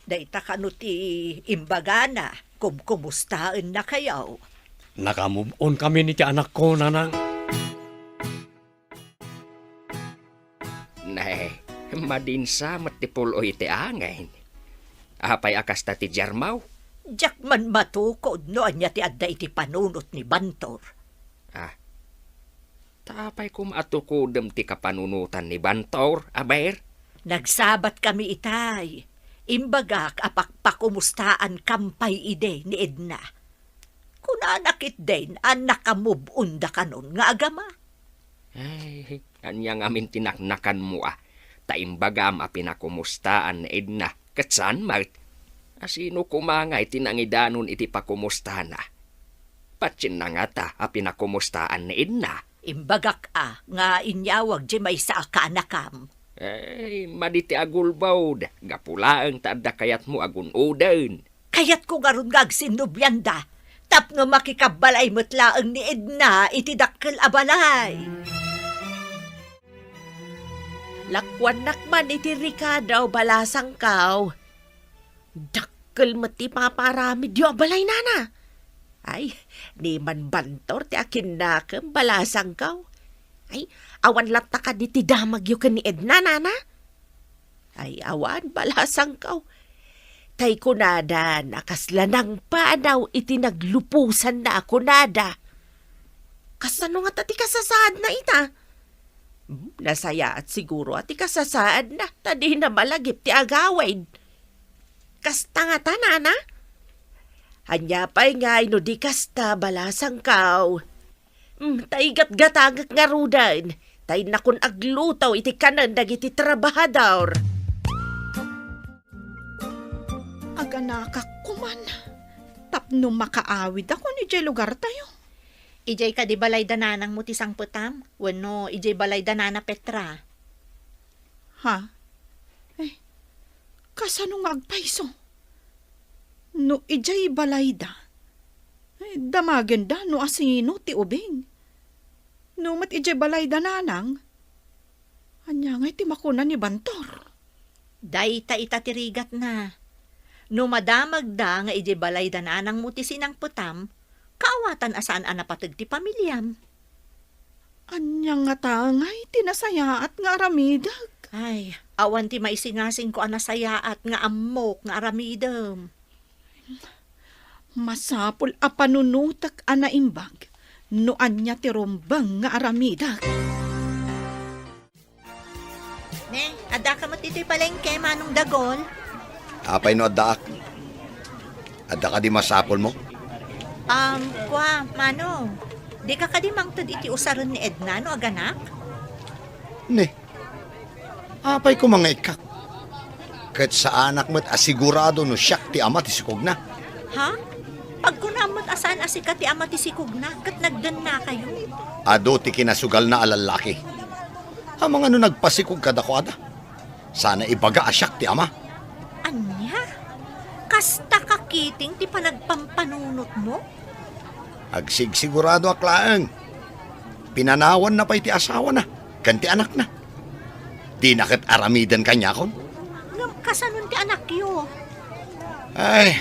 Daita kano ti imbagana, kumustaan na kayo. Nakamove on kami ni ti anak ko nanang. Nay, madinsa matipul o iti angay. Apay akas ta ti Jarmaw. Diyak man matukod no anya ti adda iti panunot ni Bantor. Tapay kum atukudem ti kapanunutan ni Bantor, aber? Nagsabat kami itay. Imbagak apakpakumustaan kampay ide ni Edna. Kuna nakit din ang nakamubunda kanon nga agama. Anyang amin tinaknakan mo Taimbagam a pinakumustaan ni Edna. Katsan, Mart? Asino kumangay tinangidanon iti pakumusta na? Patsin na nga ta a pinakumustaan ni Edna. Imbagak nga inyawag di may sa kaanakam. Maditi agulbawd. Gapulaang taadda kayat mo agunudan. Kayat ko garon gagsinubyanda. Tapno makikabalay mutlaang ni Edna iti dakkel abalay. Lakwan nakman iti Ricardo balasang kaw. Dakkel mati paparami diyo balay nana. Ay, ni man bantor ti akin nakam balasang kaw. Ay, awan lata ka di ti damag yu ni Edna nana. Ay, awan balasang kaw. Tay kunada nakaslanang panaw iti naglupusan na kunada. Kasano nga tati kasasaad na ita? Nasaya at siguro at ikasasaad na tadi na malagip ti agawid. Kasta nga tanana? Hanya pa'y nga ino di kasta balasang kaw. Tay gat-gatagak nga rudan. Tay nakun aglutaw iti kanan dagiti trabahador. Aga nakakuman. Tapno makaawid ako ni Jay lugar tayo. Ijay ka di balay dananang mo ti sangputam? Wano, ijay balay danana Petra. Ha? Kasano nga agpaiso? No ijay balayda. Damagan da no asino ti ubing. No mat ijay balayda nanang. Anya nga iti makuna ni Bantor. Dayta itatirigat na. No madamag da nga ijay balayda nanang mo ti sinang putam, kaawatan asaan anapatag ti pamilyam. Anya nga tangay tinasaya at nga aramidag. Ay, awan ti maisingasing ko anasaya at nga amok nga aramidam. Masapul a panunutak anaimbag. No anya ti rombang nga aramidag. Ne, ada ka mo tito'y palengke manong dagol. Apay no addaak. Adda ka di masapol mo? Mano, di ka di mangtod iti usaron ni Edna no aganak? Ne. Apay ko mga ikak. Kat sa anak mo't asigurado no siyak ti ama ti sikog na. Ha? Pag kunamot asaan asika ti ama ti sikog na, kat nagdan na kayo. Ado ti kinasugal na alalaki. Amang ano nagpasikog kada ko ada. Sana ibaga asyak ti ama. Anya? Kasta kakiting ti panagpampanunot mo? Agsigsigurado aklaang. Pinanawan na pa iti asawa na. Kanti anak na. Di nakit aramidan kanya kon. Ngam kasanon ti anak yo. Ay,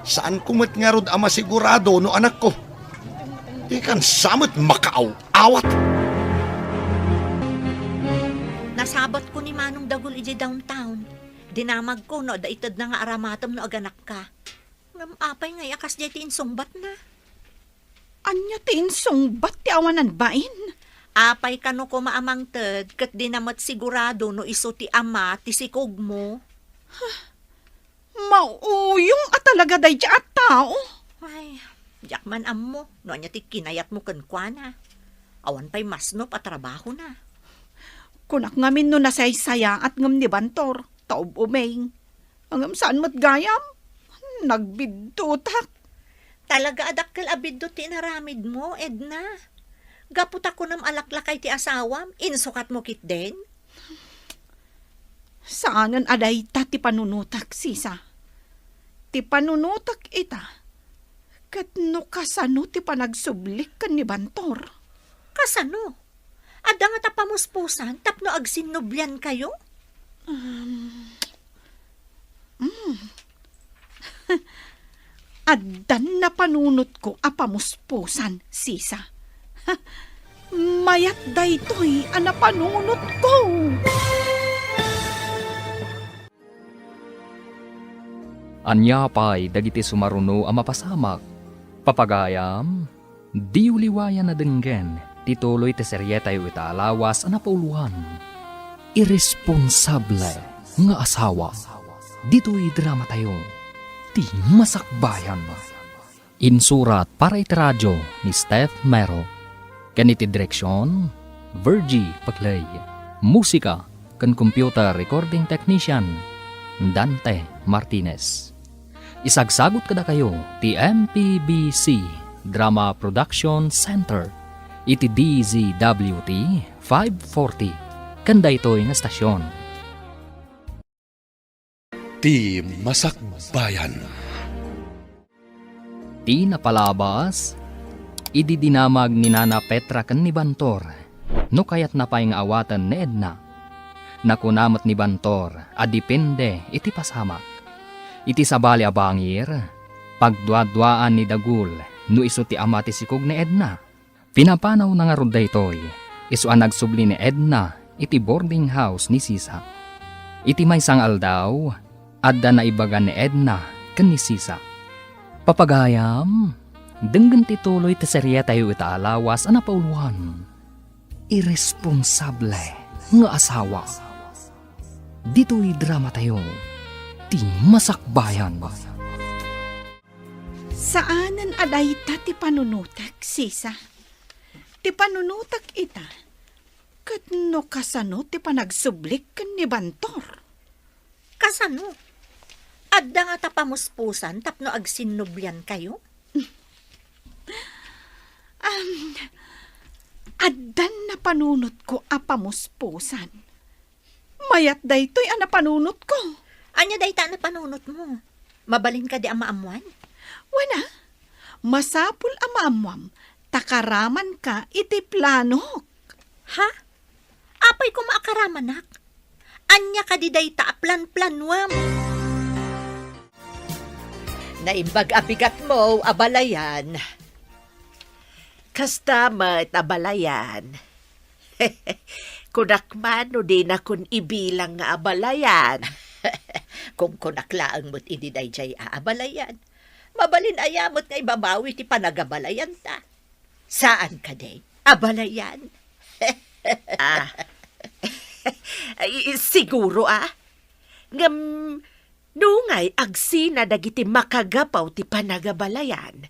saan kumot nga rod ama sigurado no anak ko? Di kan samot makaaw-awat. Nasabot ko ni Manong Dagol iji downtown. Dinamag ko no, daitad na nga aramatom no aganak ka. Ngam apay nga yakas di ti insungbat na. Anya ti insungbat ti awanan bain. Apay ka no ko maamang ted, kat dinamot sigurado no iso ti ama ti sikog mo. Mauyong at talaga day at tao. Ay, jak man ammo, no anya ti kinayat mo kenkwana. Awan pa'y masnop at trabaho na. Kunak ngamin no nasaysaya at ngam ni Bantor, taob umeng. Angam saan mat gayam? Nagbidtutak. Talaga adakkel abiddo ti naramid mo, Edna. Gapot ako nam alaklakay ti asawam, insukat mo kit den. Saanan aday ta ti panunutak, sisa? Ti panunutak ita. Kat no kasano ti panagsublik kan ni Bantor. Kasano? Ada nga tapamuspusan, tapno agsinubyan kayo? Addan na panunot ko apamuspusan, sisa. Mayat daytoy ana panunot ko. Anya pa'y dagiti sumaruno a mapasamak. Papagayam, di uliwayan na denggen, tituloy ti seryeta yu itaalawas a napauluhan. Irresponsable nga asawa. Dito'y drama tayo. Ti masakbayan. Insurat para iti radyo ni Steph Mero. Ganiti direksyon, Virgie Paglay. Musika, ken computer recording technician Dante Martinez. Isagsagot kada kayo ti MPBC Drama Production Center iti DZWT 540 kanda ito'y nga stasyon. Ti Masakbayan. Ti napalabas, ididinamag ni Nana Petra ken ni Bantor, no kayat napay nga awatan ni Edna. Nakunamot ni Bantor, adipende iti pasamak. Iti sabali abangir, pagduadwaan ni Dagul, no iso ti ama ti sikog ni Edna. Pinapanaw na nga rod daytoy, iso ang nagsubli ni Edna, iti boarding house ni Sisa. Iti may sangal daw, adda na ibagan ni Edna ken ni Sisa. Papagayam, denggan tituloy ti serya tayo itaalawas ana pauluan. Irresponsable nga asawa. Dito'y drama tayo, ti Masakbayan. Saanan aday ta ti panunutak, Sisa? Ti panunutak ita, kat no kasano ti panagsublik ken ni Bantor. Kasano? Adda nga tapamuspusan tapno agsinubyan kayo? Addan na panunot ko apamuspusan. Mayat daytoy ana panunot ko. Anya dayta na panunot mo? Mabalin ka di amaamuan? Wana, masapul amaamwam, takaraman ka iti planok. Ha? Apay ko maakaramanak? Anya ka di dayta plan-planwam? Naimbag abigat mo, abalayan. Kastamat abalayan. Kunakman no di na kun ibilang nga abalayan. Kung kunaklaang mo't iniday jay aabalayan, mabalin ayamot nga ibabawi ti panagabalayan ta. Saan ka day? Abalayan? Siguro ngam nungay agsina dagiti makagapaw ti panagabalayan.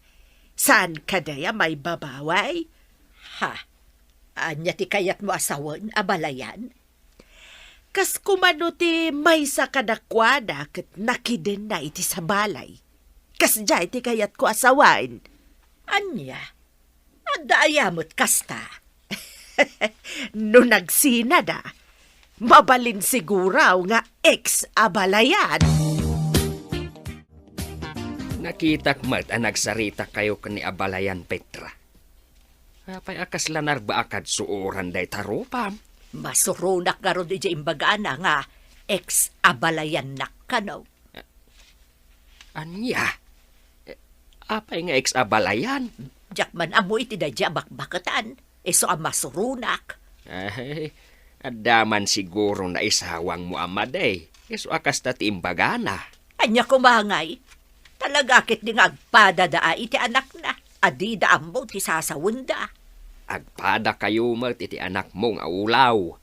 Saan kadaya may babaway? Ha? Anya ti kayat mo asawan, abalayan? Kas kumano ti may sa kadakwada ket nakiden na iti sa balay. Kas jay ti kayat ko asawain. Anya? Adda ayamot kasta. No nagsina da, mabalin siguraw nga ex-abalayan. Nakitak mat ang nagsarita kayo kani abalayan Petra. Apay akas lanar ba akad suoran day tarupam? Masurunak nga ron di imbagana nga ex-abalayan nak kanaw. Anya? Apay nga ex-abalayan? Jakman amoy ti dadya bakbakatan. Eso ang masurunak. Ay, adaman siguro na isawang mo amaday. Iso akas na tiimbagana. Anya kumangay. Talaga kit di nga agpadadaa iti anak na. Adida ambo ti sasawunda. Agpada kayo mat iti anak mong aulaw.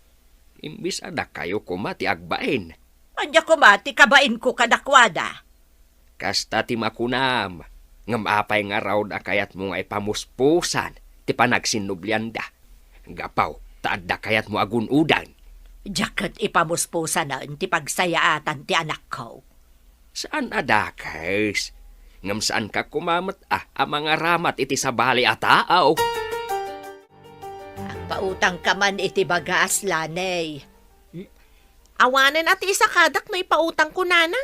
Imbis ada kayo kumati agbain. Anya kumati kabain ko kadakwada. Kasta ti makunam. Ngam apay nga raw da kayat mo nga ipamuspusan. Ti panagsinublian da. Gapaw, taad da kayat mo agunudan. Jakat ipamuspusan na ti pagsayaatan ti anak ko. Saan adakes? Ngam saan ka kumamat ang mga ramat iti sabali ataaw? Ang pautang ka man iti bagas lanay. Awanan at isa kadak no ipautang ko nana.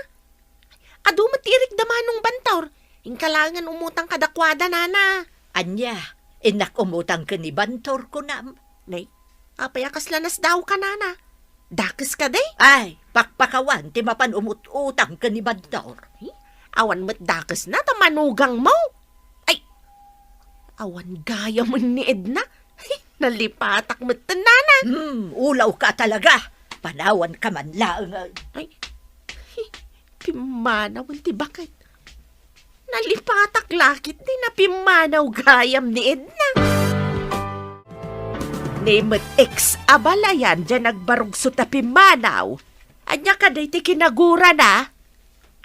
Adu matirik damanong Bantor. Ingkalangan umutang kadakwada nana. Anya, inak umutang ka ni Bantor ko nam. Nay, apayakas lanas daw ka nana. Dakis ka day. Ay, pakpakawan ti mapan umututang ka ni Bantor. Awan mo't dakis na tamanugang mo. Ay, awan gaya mo ni Edna. Nalipatak mo't nana. Ulaw ka talaga. Panawan ka man laang. Ay, pimanaw ti bakit? Nalipatak lakit di na pimanaw gayam ni Edna. Nemot ex-abalayan dyan nagbarugso ta pimanaw. Anya ka day ti kinagura na?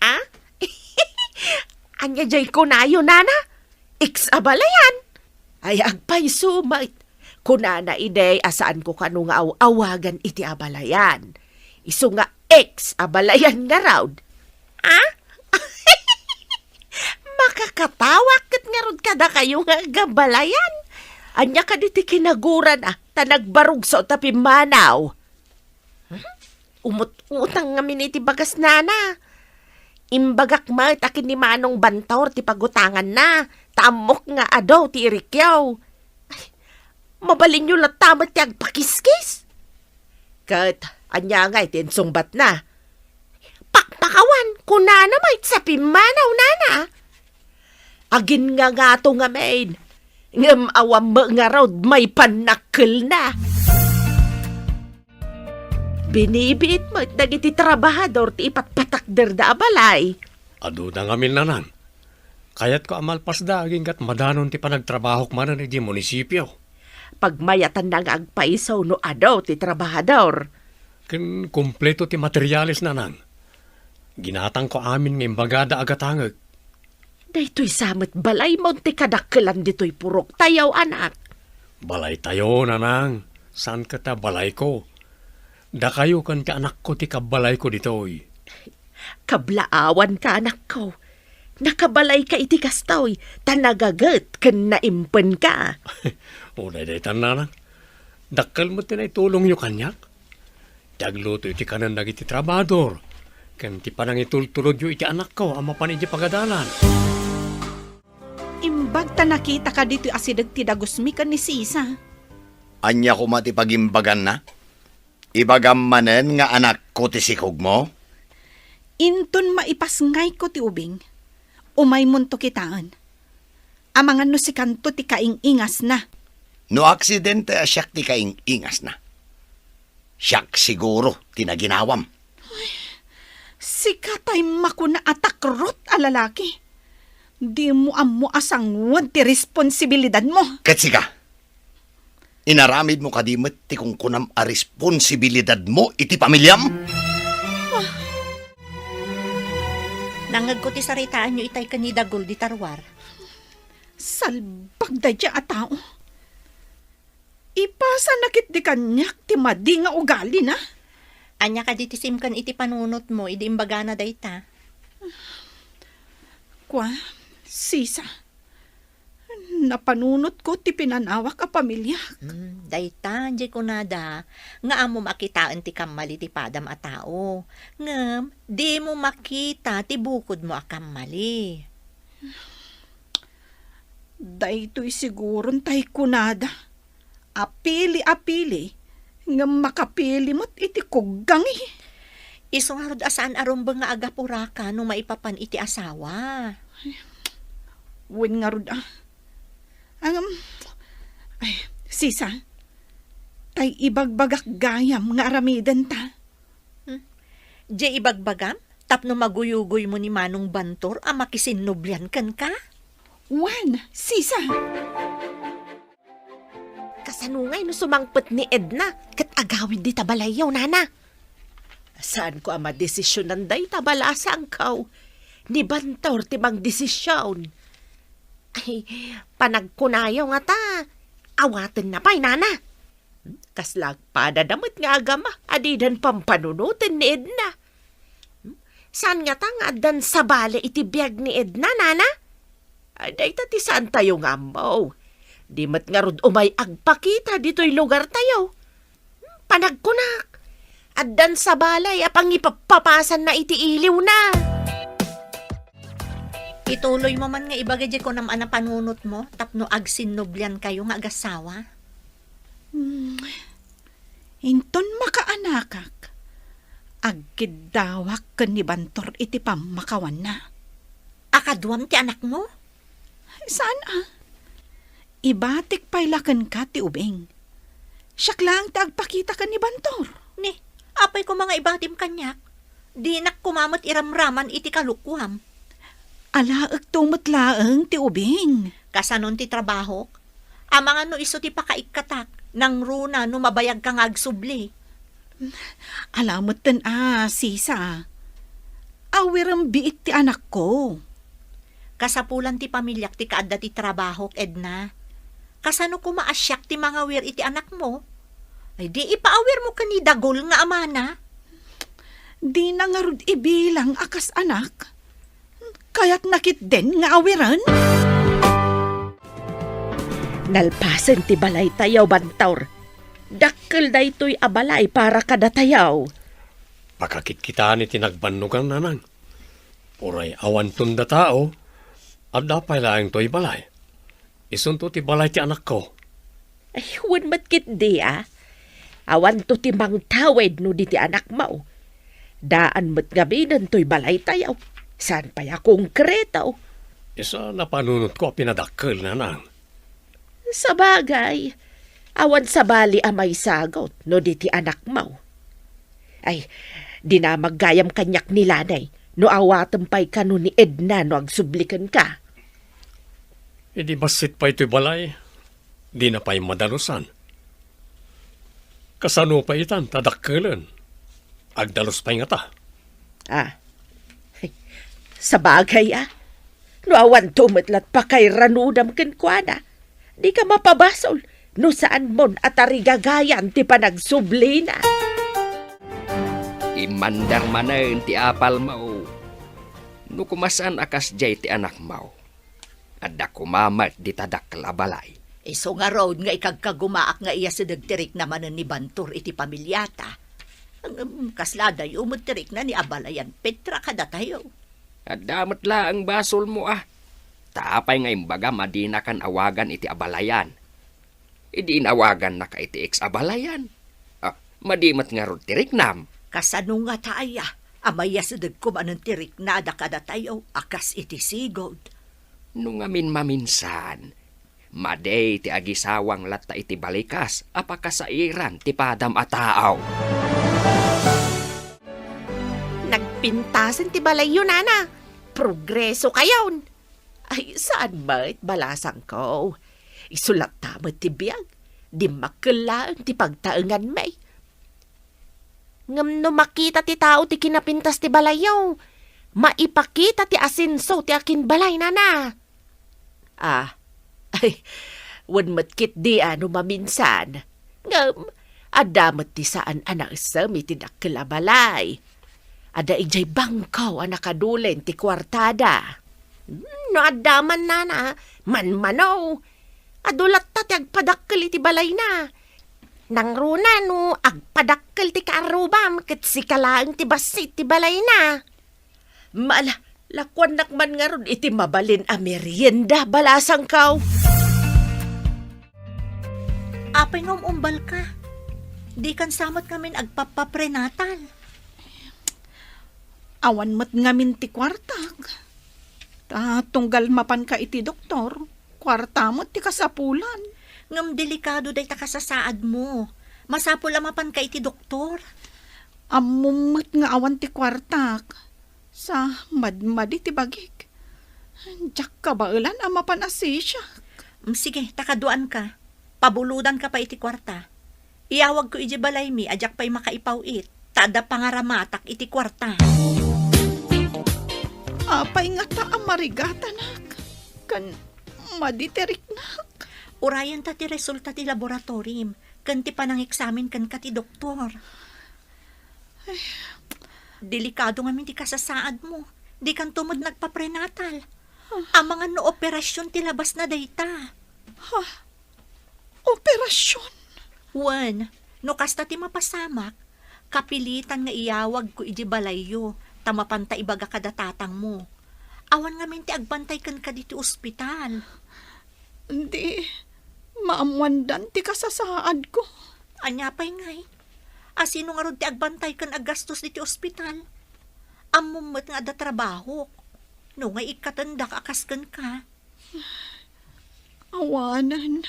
Ha? Anya jay kunayo nana? Ex-abalayan? Ay agpay sumait. Kunana iday asaan ko kanung awagan iti abalayan. Isu nga ex abalayan nga raw. Ah? Makakatawa kat nga rod kada kayo nga gabalayan. Anya ka diti kinaguran ta nagbarug sa tapi manaw. Umut-utang nga miniti bagas nana. Imbagak ma takin ni Manong Bantor ti pagutangan na. Tamok nga adaw ti irikyaw. Ay, mabalin nyo latamat ti agpakiskis. Kat, anya nga iti sungbat na. Pakpakawan, kunana may sa pimanaw nana. Agin nga to nga main. Ngam awam mo nga raw may panakil na. Binibiit mo dagiti trabahador ti ipatpatakder da balay. Ado na ngamin nanan. Kayat ko amalpas da aging kat madanon ti panagtrabaho manan di munisipyo. Pagmayatan na nga agpaisaw no adaw ti trabahador. Ken kumpleto ti materialis nanan. Ginatang ko amin ng imbagada agatangag. Daytoy samot balay mo ti kadakkelan ditoy purok tayaw anak. Balay tayo nanang. San ka ta balay ko? Da kayo kan ti anak ko ti kabalay ko ditoy. Kablaawan ka anak ko. Nakabalay ka iti kastoy. Tanagagat ken naimpen ka. Unay day nanang. Dakkal mo tinay tulong nyo kanyak. Tagluto iti kanan nagiti trabador. Ken ti panangitultulod yo iti anak ko ama pan iti pagadalan. Imbag ta nakita ka dito asidag ti dagusmi ka ni Sisa. Anya ko matipagimbagan na? Ibagam manen nga anak ko ti sikog mo? Inton maipasngay ko ti ubing. Umay munto kitaan. Amangan no si kanto ti kaing-ingas na. No aksidente siyak ti kaing-ingas na. Siyak siguro tinaginawam. Si katay makuna atakrot a lalaki. Di mo amo asangwan ti responsibilidad mo. Katsika, inaramid mo kadimit ti kung kunam a responsibilidad mo iti pamilyam? Nangag ko ti saritaan nyo itay kanidagol di tarwar. Salbag da dya a tao. Ipasa nakit di kanyak ti madi nga ugali na. Anya ka di tisimkan iti panunot mo, idi imbaga na dayta. Kwa, Sisa, napanunot ko ti pinanawak a pamilya. Dayta, di ko nada, nga amo makitaan ti kamali ti padam a tao. Ngam, di mo makita ti bukod mo a kamali. Daytoy siguron tay kunada. Apili-apili, nga makapili mo't iti kuggang eh. Isungarod asaan arumbang nga agapura ka no maipapan iti asawa. Wen nga rod ah. Ay, Sisa, tay ibagbagak gayam nga aramidan ta. Di ibagbagam? Tapno maguyugoy mo ni Manong Bantor ang makisinnublian kan ka? Wen, Sisa. Kasanungay no sumangpet ni Edna. Kat agawid di tabalayaw nana. Saan ko ama desisyonan day tabalasa ang kaw. Ni Bantor timang desisyon. Ay, panagkunayaw nga ta. Awaten na pa'y nana. Kaslag padadamot nga agama. Adidan pampanunutin ni Edna. Saan nga ta nga adan sa bale itibiyag ni Edna, nana? Aday tati saan tayo nga mo? Di mat nga rod umay agpakita dito'y lugar tayo. Panagkunak. Adan sa balay apang ipapapasan na iti iliw na. Ituloy mo man nga ibagay ko naman ang panunot mo, tapno agsinnublian kayo nga agasawa. Inton makaanakak. Agkidawak ken ni Bantor iti pamakawan na. Akaduam ti anak mo? Saan ah? Ibatik pailakan ka ti ubing. Siyak lang ti agpakita ka ni Bantor. Ni, apay ko mga ibatim kanyak. Di nak kumamot iramraman iti kalukwam. Alaag tumutlaang ti ubing. Kasanon ti trabaho, amang ano iso ti pakaikatak, nang runa no mabayag kang agsubli. Alamot ten Sisa. Awirang biit ti anak ko. Kasapulan ti pamilyak ti kaadda ti trabaho, Edna. Kasano ko maasyak ti mga wir iti anak mo? Ay di ipaawir mo kanidagol nga amana. Di na nga rod ibilang akas anak. Kaya't nakit din nga awiran. Nalpasan ti balay tayaw, Bantor. Dakkel da ito'y abalay para kada tayaw. Pakakit-kita ni tinagbanugan nanang. Uray awan tunda tao, at dapay lang to'y balay. Isunto ti balay ti anak ko. Ay, huwag matkit di Awan to ti mang tawid no di ti anak mo. Daan mat gabinan to'y balay tayaw. Saan pa ya konkreto? Isa na panunot ko pinadakkel nanang. Sa bagay, awan sa bali amay sagot no di ti anak mo. Ay, di na maggayam kanyak ni Lanay no awatampay ka no ni Edna no agsublikan ka. Hindi basit pa ito'y balay. Di na pa'y madalusan. Kasano pa itan tadakkelan. Agdalos pa'y nga ta. Ay, sa bagay no awan tumatlat pa kay ranudam kenkwana. Di ka mapabasol no saan mon at arigagayan ti panagsubli na. Imandar manen ti apal mo. No kumasan akas jay ti anak mo. Adda kumamat di tadak labalay. Iso nga road nga ikagkagumaak nga iya sa dagtirik naman ni Bantor iti pamilyata. Ang kasladay umutirik na ni Abalayan Petra kada tayo. At damat la ang basol mo Taapay nga imbaga madina kan awagan iti abalayan. Idi inawagan na ka iti ex-abalayan. Madimat nga ron tiriknam. Kasano nga taaya, amaya sa dagkuman ng tirik na ada kada tayo, akas iti sigod. Nung amin maminsan, maday ti agisawang latta iti balikas, apakasairan ti padam ataaw. Nagpintasan ti balay yun, Nana. Progreso kayon. Ay, saan ba't balasang ko? Isulat tamat ti biyag. Di makilaan ti pagtaengan may. Ngam no makita ti tao ti kinapintas ti balayaw. Maipakita ti asinso ti akin balay, Nana. Ay, wan matkit di ano maminsan. Ngam, adamat ti saan anak sami ti dakila balay. Ada ijay bangkaw ang nakadulen ti kwartada. No adaman Nana, manmanaw. Adulat ta ti agpadakkel iti balay na. Nang runa no, agpadakkel ti kaarubam ket si kalaang ti basit ti balay na. Lakwan nakman nga ron iti mabalin a merienda balasang kaw. Apay nga umbal ka. Di kan samot kamin agpapaprenatal. Awan mat ngamin ti kwartag. Tunggal mapan ka iti doktor. Kwarta mo ti kasapulan. Ngam delikado day ta kasasaad mo. Masapul mapan ka iti doktor. Amumot nga awan ti kwartak. Sa madmadi ti bagik. Diyak ka ba ulan amapan asisya? Sige, takaduan ka. Pabuludan ka pa iti kwarta. Iyawag ko iti balay mi, ajak pa'y makaipawit. Tada pangaramatak iti kwarta. Apay nga ta amarigatanak. Kan maditerik nak. Urayan ta ti resulta ti laboratorium. Kan ti panang eksamin kan ka ti doktor. Delikado nga min ti kasasaad mo. Di kan tumod nagpaprenatal. Ang mga no operasyon ti labas na dayta. Operasyon? Wan, no kasta ti mapasamak, kapilitan nga iyawag ko iji balayo, tamapanta ibaga kada tatang mo. Awan nga min ti agbantay kan ka dito ospital. Hindi, maamwandan ti kasasaad ko. Anya pa'y ngay, asino nga ron ti agbantay kan agastos dito ospital. Amumot nga da trabaho, no nga ikatanda kakaskan ka. Awanan.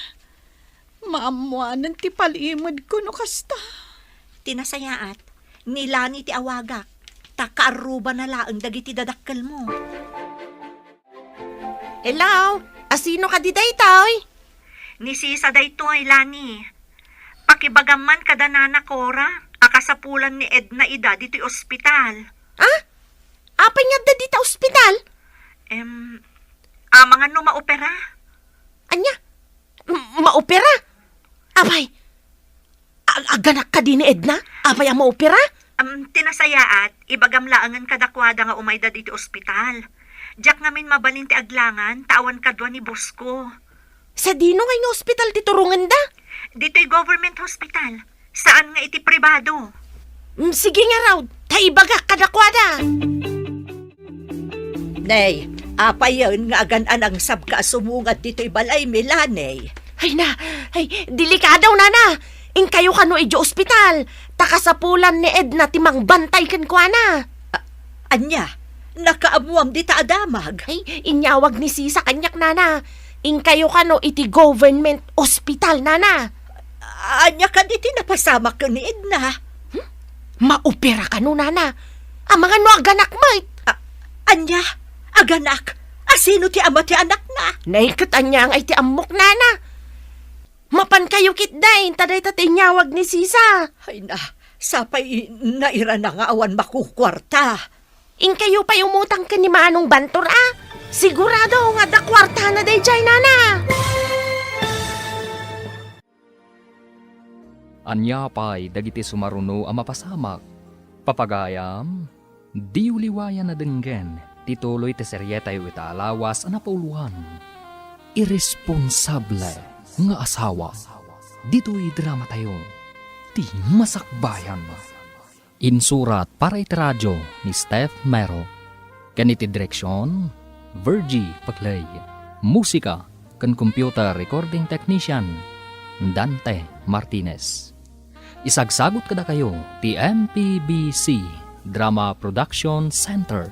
Maamwanan ti palimod ko no kasta. Tinasayaat, nilani ti awagak, takaaruba na laang dagiti dadakkel mo. Hello? Asino ka di daytoy? Ni Sisa daytoy, Lani. Pakibagaman kada nana Cora, akasapulan ni Edna ida dito'y ospital. Apay nga da dita ospital? Mga no maopera. Anya? Maopera? Apay, aganak ka din ni Edna? Apay ang maopera? Tinasayaat, ibagam laangan kadakwada nga umayda iti ospital. Diyak ngamin mabalin ti aglangan, tawan kadwa ni Bosco. Sa dino nga nga ospital ti turungan da? Dito'y government hospital. Saan nga iti pribado? Sige nga raw, taibaga kadakwada. Nay, apay yun nga agan ang sabka sumungat dito'y balay Milanay. Ay, delikadaw nana. In kayo kano ijo ospital. Takasapulan ni Edna timang bantay kan kwa na. Anya, nakaamuam di ta adamag. Ay, inyawag ni Sisa kanyak nana. In kayo kano iti government ospital nana. Anya ka di tinapasama ka ni Edna. Maopera ka no nana. Ang mga no aganak mo. Anya, aganak. Asino ti ama ti anak na? Naikat anya ang ay ti amok nana. Mapan kayo kitdain, taday tatinyawag ni Sisa. Ay na, sapay naira na nga awan makukwarta. In kayo pa umutang ka ni Manong Bantor Sigurado nga da kwarta na day jay nana. Anya pa'y dagiti sumaruno ang mapasamak. Papagayam, di uliwayan na denggen, tituloy ti seryetayo itaalawas ang napauluhan. Irresponsable nga asawa. Dito'y drama tayo. Ti masakbayan. Insurat para iti radyo ni Steph Mero. Ganiti direksyon, Virgie Paglay. Musika kan computer recording technician, Dante Martinez. Isagsagot kada kayo ti MPBC Drama Production Center.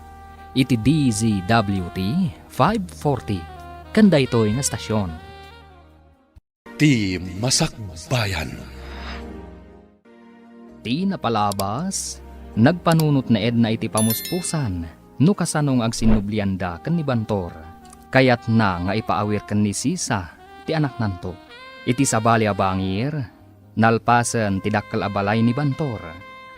Iti DZWT 540. Kanda ito'y nga stasyon. Ti Masakbayan. Ti napalabas, nagpanunot na Edna iti pamuspusan, no kasanong agsinublianda kan ni Bantor. Kayat na nga ipaawir kan ni Sisa, ti anak nanto. Iti sabali abangir, nalpasan ti dakkal abalay ni Bantor.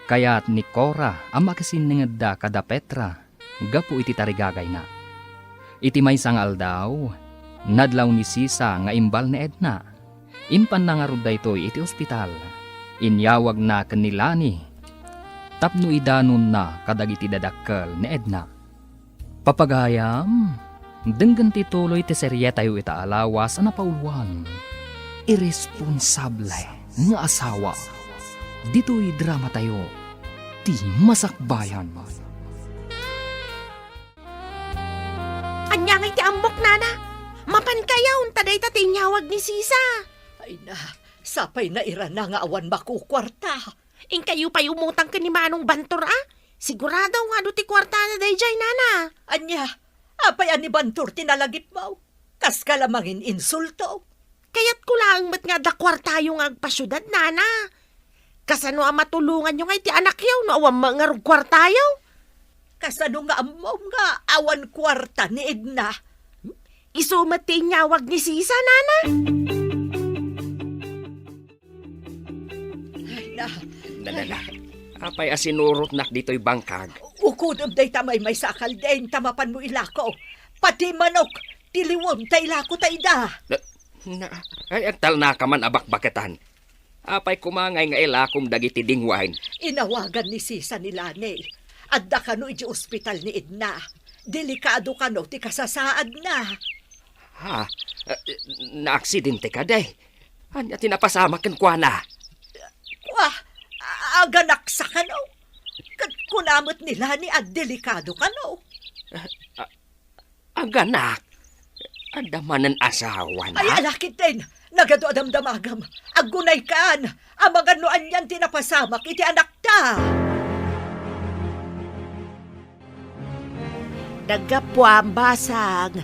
Kayat ni Cora ang makasiningada kada Petra, gapu iti tarigagay na. Iti may sangal daw, nadlaw ni Sisa nga imbal ni Edna. Impan na nga rod daytoy iti ospital. Inyawag na kanilani. Tapno idanon na kadagiti dadakkel ni Edna. Papagayam, denggan ti tuloy ti seryetayo itaalawas ang napauluan. Irresponsable nga asawa. Dito'y drama tayo. Ti masakbayan. Anya nga iti ambok nana. Mapan kayaw, taday tatinyawag ni Sisa. Ay na, sapay naira na nga awan makukwarta. In kayo pa umutang ka ni Manong Bantor Sigurado nga do ti kwarta na day jay nana. Anya, apay ani Bantor tinalagip mo. Kas ka lamangin insulto. Kaya't ko lang mat nga da kwarta yung agpasyudad nana. Kasano ang matulungan yung ay ti anak yaw no awam nga rug kwarta yaw. Kasano nga amom nga awan kwarta ni Edna. Isumat ti inyawag ni Sisa nana. Nalala, apay asinurot nak dito'y bangkag. Ukudom day tamay may sakal din, tamapan mo ilako. Pati manok, tiliwom tay ilako tay da. Ay, agtal na ka man abakbaketan. Apay kumangay nga ilakom dagiti dingwain. Inawagan ni Sisa ni Lane. Adda ka no iti ospital ni Edna. Delikado ka no, ti kasasaad na. Ha? Naaksidente ka day. Anya tinapasama kan kwa na. Wah, aganak sa ka no. Kunamot nila ni at delikado ka no. Aganak? Adamanan asawa na? Ay, alakit din. Nagado adamdamagam. Agunay kaan. Ang mga noan yan tinapasamak iti anak ta. Nagapwa ang basang.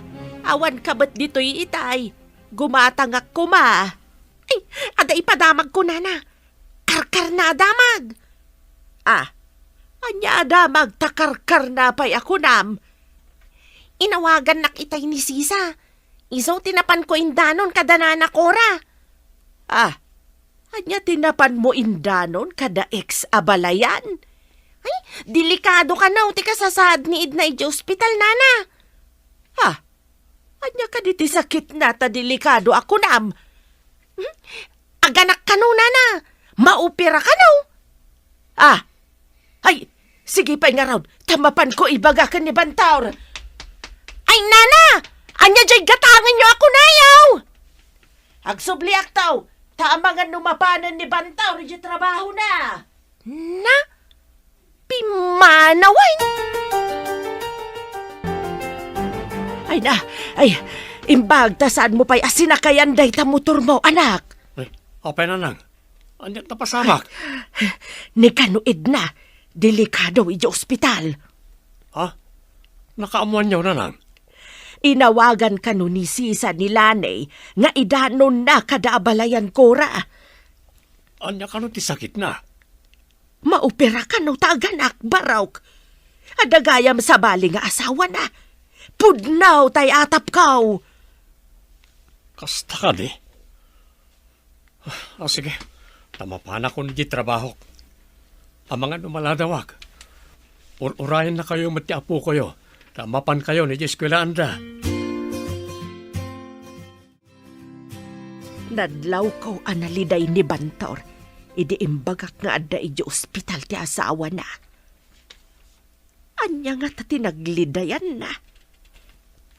Awan ka ba't dito'y itay? Gumatangak ko ma. Ay, ada ipadamag ko nana. Karkar na adamag. Anya adamag takarkar na pa'y ako nam. Inawagan nak itay ni Sisa. Isaw tinapan ko indanon kada nana Cora. Anya tinapan mo indanon kada ex-abalayan. Ay, delikado ka na, ti kasasaad ni Edna iti ospital, nana. Anya ka diti sakit na ta delikado ako nam. Aganak ka no, nana. Maupira ka no. Ay, sige pa nga raw. Tamapan ko ibaga ka ni Bantaur. Ay, nana! Anya jay gatangan nyo ako na yaw! Agsubliak taw. Taamangan numapanan ni Bantaur di trabaho na. Na? Pimanaway? Ay na, ay, imbag tasaan mo pa'y asinakayan day ta motor mo, anak. Ay, apay na nang. Anyat na pasamak. Ni kanuid na, delikado iji ospital. Ha? Nakaamuan niyo na nang. Inawagan ka no ni Sisa ni Lanay nga idanon na kada abalayan kora. Anya ka no ti sakit na. Maopera ka no taganak, barawk. Adagayam sa bali nga asawa na. Pudnaw tay atap kaw. Kasta ka di. Sige. Tamapan ako ni trabaho. Ang mga numaladawag. Urayan na kayo mati apo kayo. Tamapan kayo ni Eskwela Anda. Nadlaw ko analiday ni Bantor. Idi imbagak nga ada iji ospital ti asawa na. Anya nga ta tinaglidayan na.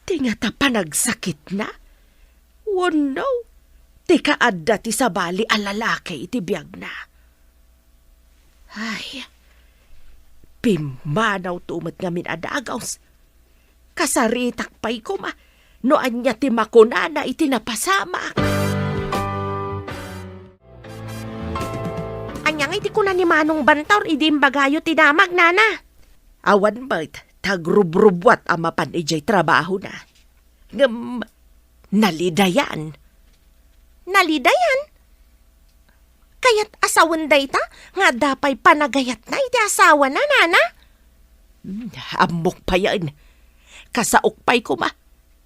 Ti nga ta panagsakit na. Oh no. Ti kaadda ti sabali a lalaki iti biyag na. Ay, pimanaw tumat nga min adagaws. Kasaritak pa'y kuma. No anya ti makunana iti napasamak. Anyang iti kuna ni Manong Bantaur, idi imbagayo tinamag, nana. Awan ba't, tagrubrubwat amapan ijay trabaho na. Nalidayan. Nalidayan? Kaya't asawan day ta, nga dapay panagayat na iti asawa na, nana. Amok pa yan. Kasaok pa'y kuma.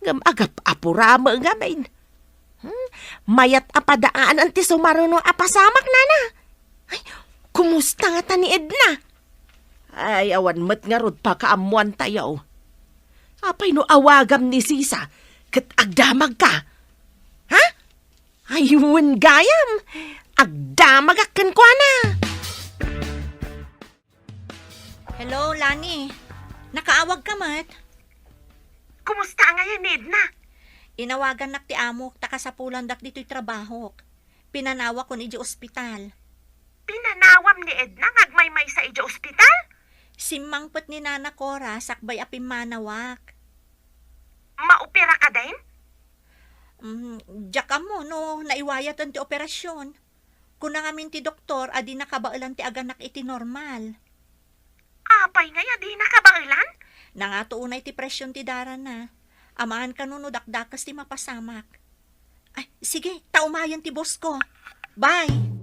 Agap apurama nga main. Mayat apadaan anti sumaruno apasamak, nana. Ay, kumusta nga ta ni Edna? Ay, awan mat nga rod pa kaamuan tayo. Apay no awagam ni Sisa, kat agdamag ka. Ha? Ayun gayam, agdamag akin ko na. Hello, Lani. Nakaawag ka, mat? Kumusta ngayon, Edna? Inawagan nak ti amo, takasapulan dak dito'y trabaho. Pinanawa ko ni ospital. Pinanawam ni Edna ngagmaymay sa ija ospital? Simangpot ni Nana Cora, sakbay apim manawak. Maopera ka din? Diyak mo, no, naiwayatan ti operasyon. Kung nangamin ti doktor, adi nakabailan ti aganak iti normal. Apay nga di nakabailan? Nangatuunay ti presyon ti dara na. Amaan ka no, dakdakas ti mapasamak. Ay, sige, taumayan ti boss ko. Bye!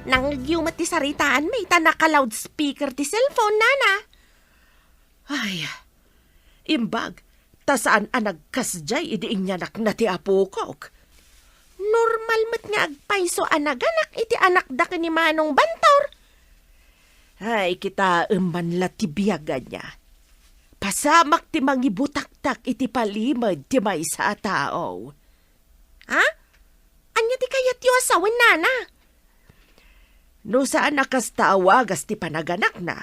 Nang yumat ti saritaan, may tanaka-loudspeaker ti cellphone, nana. Ay, imbag, tasaan anagkasjay idiing nyanak na ti apokok. Normal mat nga agpayso anaganak iti anak da ni Manong Bantaur. Ay, kita man ti biyagan niya. Pasamak ti mangibutaktak iti palimad ti may sa tao. Ha? Anya ti kayat yu asawin, nana? No saan nakastawagas ti panaganak na,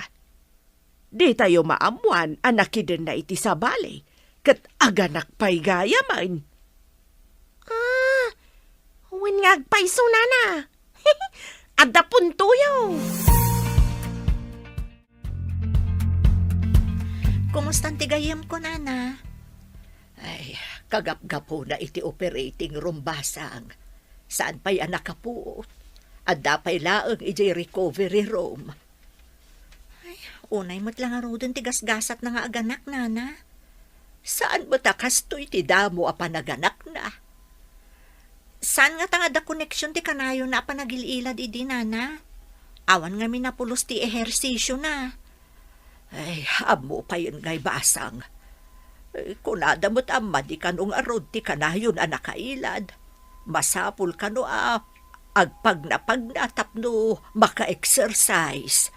di tayo maamuan anakiden na iti sabali, kat aganak pa'y gayaman. Huwin nga agpaiso, nana. Adda puntuyo. Kumustan ti gayam ko, nana? Ay, kagap-gapo na iti operating room basang. Saan pa'y anak kapuot? At dapay laang ijay recovery room. Ay, unay mo't lang arudon ti gasgasat na nga aganak, nana. Saan mo takastoy ti damo a panaganak na? Saan nga tanga da koneksyon ti kanayo na panagililad idi, nana? Awan nga minapulos ti ehersisyo na. Ay, amo pa yun ngay basang. Kunada mo't amma di kanong arod ti kanayon a nakailad. Masapul kano agpag-napag-natap no maka-exercise.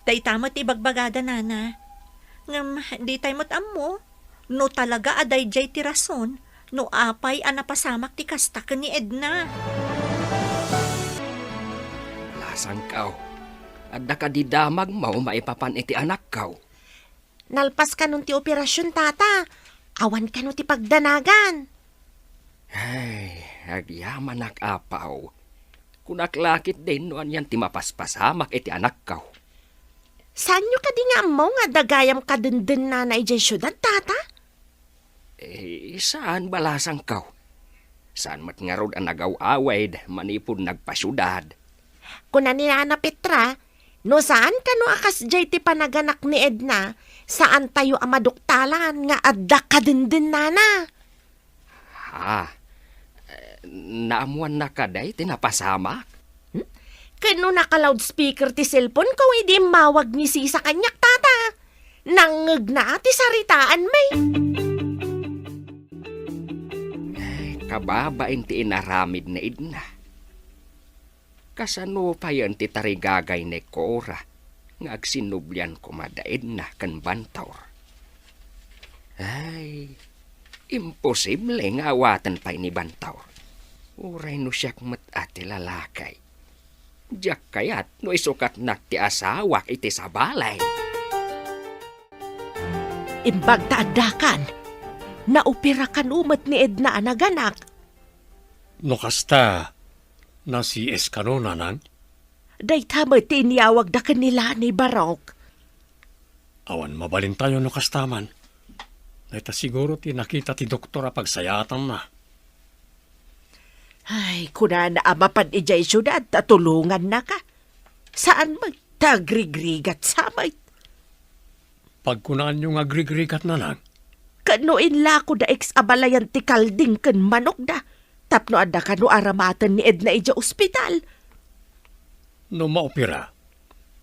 Tay tama ti bagbagada, nana. Ngam, di tayo mo. No talaga aday jay ti rason, no apay anapasamak ti kastak ni Edna. Balasang kaw. Adda ka di damag mo maipapan iti anak kaw. Nalpas ka nun ti operasyon, tata. Awan ka nun ti pagdanagan. Ay, agyaman apaw. Kunaklakit din noan yan ti mapaspasamak iti anak kaw. Saan nyo ka di nga mo nga dagayam ka dun na na ijay syudad, tata? Saan balasang kaw? Saan mat nga rod ang nagaw-away manipod nagpasyudad? Kuna ni Nana Petra, no saan ka no akas jay ti panaganak ni Edna, saan tayo amaduktalan nga adda ka din nana? Ha? Naamuan na kaday tinapasamak? Kano naka-loudspeaker ti cellphone ko, hindi mawag ni si sa kanyak, tata. Nangag na ti saritaan may. Kababain ti inaramid na Edna. Kasano pa yan ti tarigagay ni Cora nga agsinublyan ko mada Edna kan Bantor. Ay, imposible nga awatan pa ni Bantor. Uray no siyak mat ati lalakay. Diyak kayat no isukat nak ti asawak iti sabalay. Imbag taadakan, naupira kan umat ni Edna anaganak. No kasta, na si Eskano nanang, Day tama tiniyawag da kanila ni Barok. awan mabalin tayo no kastaman. Dahita siguro ti nakita ti doktora pagsayatan na. Ay, kuna na amapan ijay syudad, tatulungan na ka. Saan magtagrigrigat samay? Pagkunaan yung agrigrigat nanang, Kanuin la ko da ex-abalayan ti kalding ken manok da. Tapno adda kanu aramatan ni Edna ija ospital. no maopera,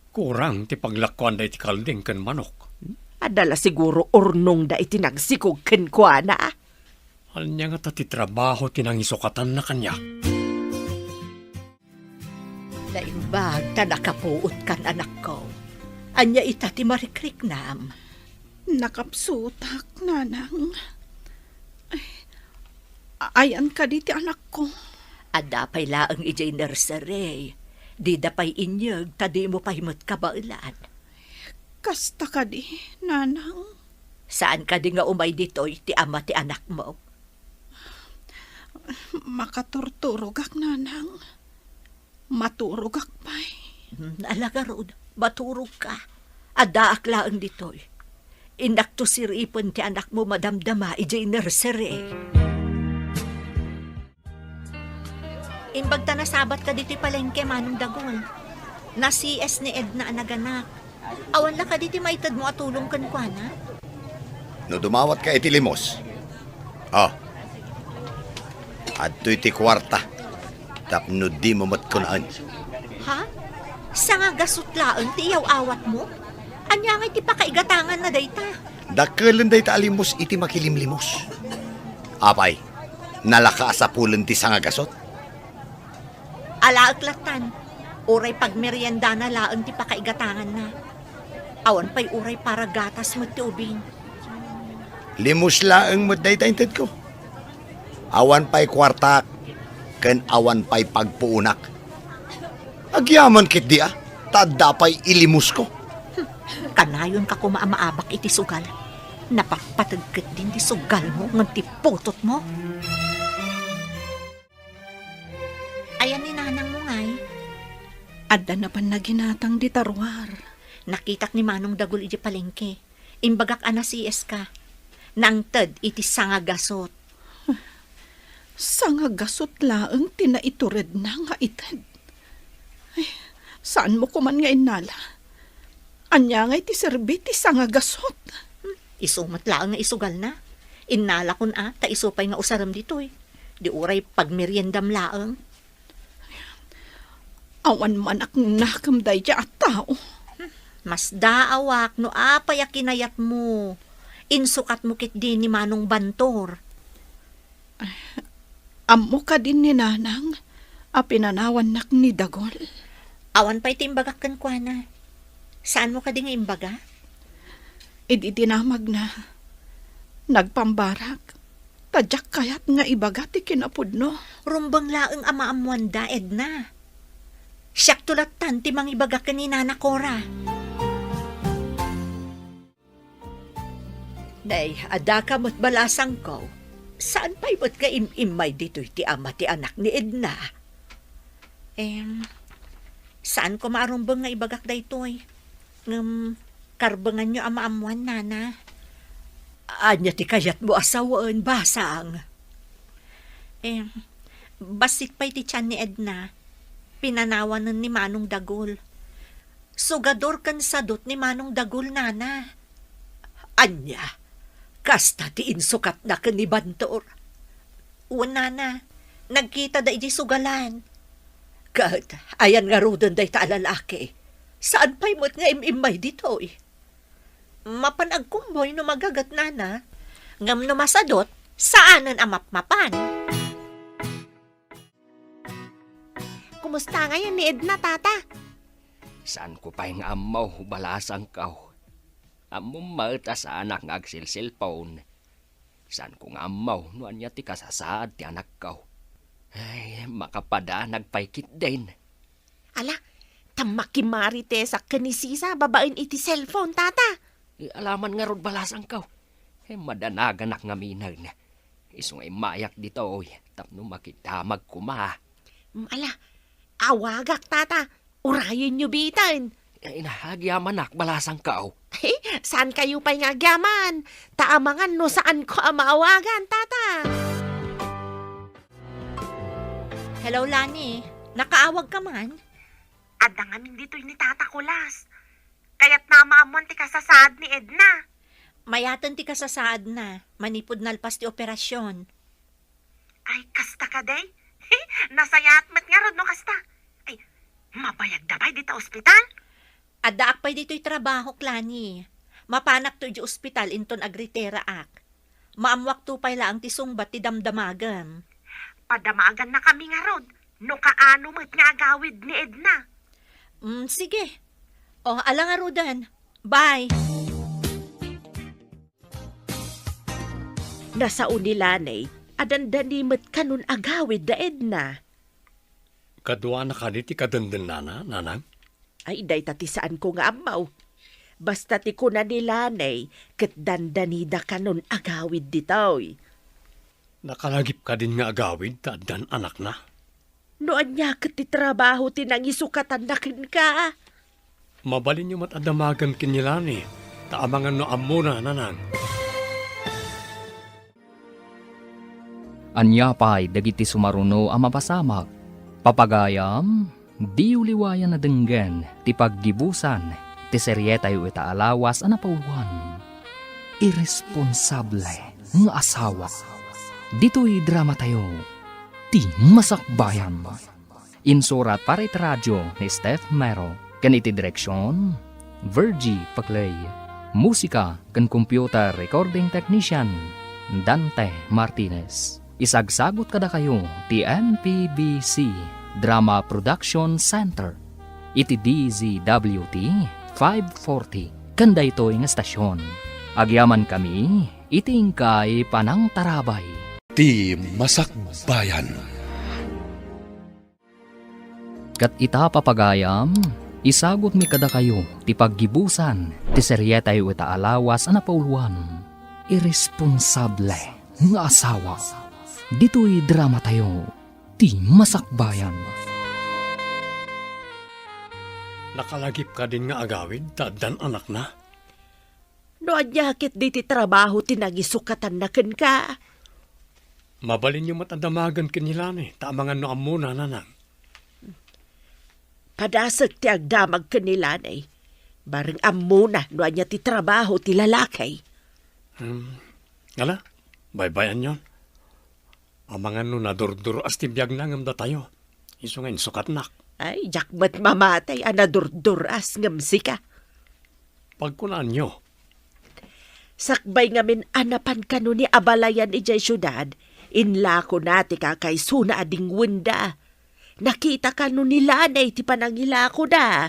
kurang ti paglakuan da iti kalding ken manok. Adala siguro urnong da itinagsikog ken kuana. Anya nga ti trabaho tinangisukatan na kanya. Naimbag ta nakapuot kan anak ko. Anya ita ti marikrik nam. Nakapsutak, nanang. Ayan ka di ti anak ko. Adapay laang ijay nursery. Di dapay inyag, tadi mo pahimot kabailan. Kasta ka di, nanang. Saan ka di nga umay ditoy ti ama ti anak mo? Makaturturog nanang. Maturog pa'y. Alaga rod, maturog ka. Adaak laang ditoy. Indak to siripon ti anak mo madamdama ijay nursery. Imbag ta nasabat ka dito'y palengke manong dagol. Na CS ni Edna anaganak. Awan la ka dito'y maitad mo atulong kan kwa na? No dumawat ka iti limos. Oh. Adto'y ti kwarta. Tapno di mo matkunaan. Ha? Sa nga gasutlaan ti iyaw awat mo? Anya nga ti pakaigatangan na dayta. Dakkelan day ta alimos iti makilimlimos. Apay, nalaka sa pulen ti sangagasot. Alaaklatan. Uray pagmerienda na laang ti pakaigatangan na. Awan pa'y uray para gatas mo ti ubing. Limos laeng mo day tainted ko. Awan pa'y kwarta, ken awan pa'y pagpuunak. Agyaman kit di tadda pa'y ilimus ko. Kanayon ka kumaamaabak iti sugal. Napapatagkit din ti sugal mo ngan ti putot mo. Ayan ni nanang mo ngay. Adda na pa naginatang di tarwar. Nakitak ni Manong Dagol iti palengke. Imbagak ana CS ka. Nangted iti sangagasot. Sangagasot laeng tinaitured na nga itad. Ay, saan mo kuman nga inala? Anya nga iti serbi ti sangagasot. Isumat laang nga isugal na. Innala kun ta isupay nga usaram ditoy. Di uray pagmeriendam laang. Awan manak nakam day at tao. Mas daawak no apay a kinayat mo. Insukat mo kit din ni Manong Bantor. Amo ka din ni nanang. A pinanawan nak ni Dagol. Awan pa'y timbagak kan kwa na. Saan mo ka din nga imbaga? Idi dinamag na. Nagpambarak. Tadyak kayat nga ibaga ti kinapudno. Rumbang laang ama amuan da, Edna. Siyak tulatan ti mangibaga ka ni Nana Cora. Nay, ada ka mo't balasang ko. Saan pa'y mo't ka imay dito ti ama ti anak ni Edna? Saan ko maarumbang nga ibagak da ito eh? Karbangan nyo ama-amuan, Nana. Anya ti kayat mo asawaan, basang. Basit pa'y ti tiyan ni Edna. Pinanawanan ni Manong Dagol. Sugador kan sadot ni Manong Dagol, Nana. Anya, kasta ti insukat na ka ni Bantor. Nana, nagkita da iji sugalan. Kat, ayan nga rodan day ta alalaki. Saan pa'y mo't nga imimay dito eh? Mapanag kumboy no magagat, Nana. Ngam no masadot, saanan amap-mapan? Kumusta ngayon ni Edna, tata? Saan ko pa'y nga amaw, balasang kao. Amo mata sa anak nga agsil-cellphone. Saan ko nga amaw, no anya ti kasasaad ti anak kao. Ay, makapada nagpaykit din. Ala, tamakimari te sa kanisisa, babain iti cellphone, tata. Alaman nga rod balasang kao. Madanagan nga minag na. Isong ay mayak dito, oy. Tapno makitamag kuma. Ala, awagak, tata. Urayin nyo bitan. Inahagyaman nak balasang kao. Saan kayo pa'y ngagyaman? Taamangan no saan ko maawagan, tata. Hello, Lani. Nakaawag ka man? Adda nga min dito'y ni Tata Kulas. Kaya't namaamuan ti kasasaad ni Edna. Mayatan ti kasasaad na. Manipod nalpas ti operasyon. Ay, kasta ka day? Nasayat mat nga rod no kasta. Ay, mabayag dabay dita ospital? Adaak pa'y dito'y trabaho, Lani. Mapanak to di ospital inton agritera ak. Maamwak to pa'y laang ti sungbat ti damdamagan. Padamagan na kami nga rod. No kaano mat nga agawid ni Edna. Sige. O, ala nga rodan. Bye. Nasa unilanay, adandanimot kanun agawid da Edna. Kadwa na ka ti kadandan, nanang? Ay, day tati saan ko nga amaw. Basta ti ko na nilanay, kat dandanida kanun agawid ditoy. Nakalagip ka din nga agawid, dan anak na. Noan niya kat ti trabaho tinangisukatan na kin ka. Mabalin nyo matadamagan kinilani. Taamangan no amuna, nanang. Anya pa'y dagiti sumaruno ang mapasamak. Papagayam, di uliwayan na denggen ti paggibusan ti seryetayo ita alawas ang napauluan. Irresponsable nga asawa. Dito'y drama tayo, ti masakbayan. Insurat para iti radyo ni Steph Mero, kan iti direksyon, Virgie Paclay. Musika kan computer recording technician, Dante Martinez. Isagsagot kada kayo ti NPBC Drama Production Center. Iti DZWT 540, kanda ito ng estasyon. Agyaman kami, itingkay panang tarabay. Ti Masakbayan. Kat ita papagayam, isagot mi kada kayo ti paggibusan, ti seryetayo ita alawas ang napauluan. Irresponsable nga asawa. Dito'y drama tayo, ti masakbayan. Nakalagip ka din nga agawid, dan anak na. Noan yakit di ti trabaho tinangisukatan na kin ka. Mabalin nyo matadamagan kinilani. Taamangan no amuna, nanang. Padasag ti agdamag kanilanay. Barang amuna noan niya ti trabaho ti lalakay. Ala, baybayan yon. Amangan no nadurduro as tibiyag na ngam da tayo. Iso nga insukat nak. Ay, jakmat mamatay anadurduras ngamsi ka. Pagkunaan nyo, Sakbay ngamin anapan kanu ni abalayan ijay syudad, inlako nati ka kay suna ading wenda. Nakita kanu ni lanay ti panangilako da.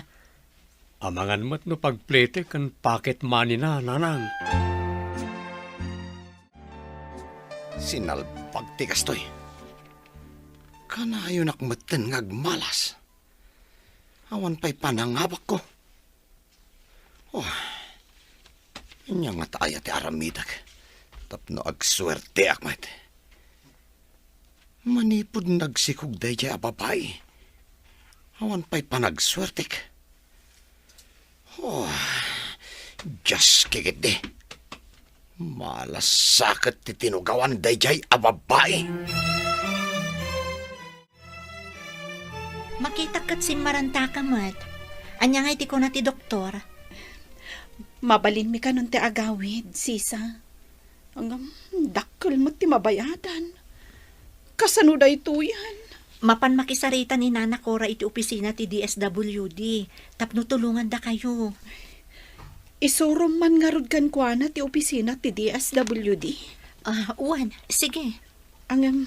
amangan mo't no pagplete kan pocket money na, nanang. Sinalpag ti kastoy. Kanayo nakmatan ngagmalas. Awan pa'y panangabak ko. Oh, inya nga taaya ti aramidag. Tapno agswerte akmat. Manipod nagsikog day jay ababay. Awan pa'y panagswertek. Oh, Diyos kikit di. Malasakit ti tinugawan day jay ababay. Makita kat si maranta ka mat. Anya nga iti ko na ti doktor. Mabalin mi ka nun ti agawid, sisa. Ang dakkel mo ti mabayadan. Kasano da ito yan? Mapan makisarita ni Nana Cora iti opisina ti DSWD. Tapno tulungan da kayo. Isurom man nga rod kan kwa na ti opisina ti DSWD. Uwan, sige. Ang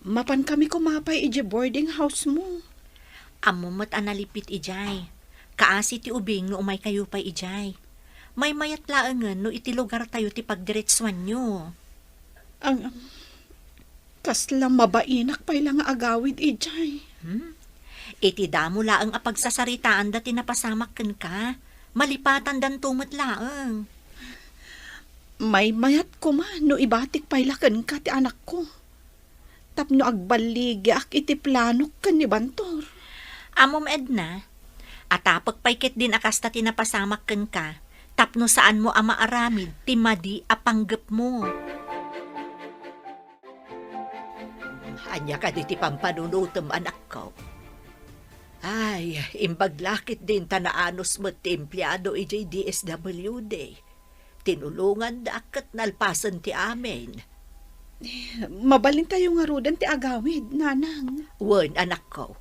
mapan kami kumapay iji boarding house mo. Amo mat analipit ijay. Kaasi ti ubing no umay kayo pa ijay. May mayat laangan no iti lugar tayo ti pagdiretswan nyo. Ang kasla mabainak pa ilang agawid ijay. Iti damo laang apagsasaritaan da tinapasamak ken ka. Malipatan dan tumot laang. May mayat ko man no ibatik pailakan ka ti anak ko. Tapno agbaligi ak iti plano kan ni Bantor. Amom Edna, atapag paikit din akasta tinapasamak ken ka. Tapno saan mo ama aramid ti madi apanggep mo. Anya ka di ti pampanunutom anak ko. Ay, imbaglakit din tanaanos mo ti empleyado ijay DSWD. Tinulungan da akat nalpasan ti amin. Mabalin tayo nga rodan ti agawid, nanang. Wen, anak ko.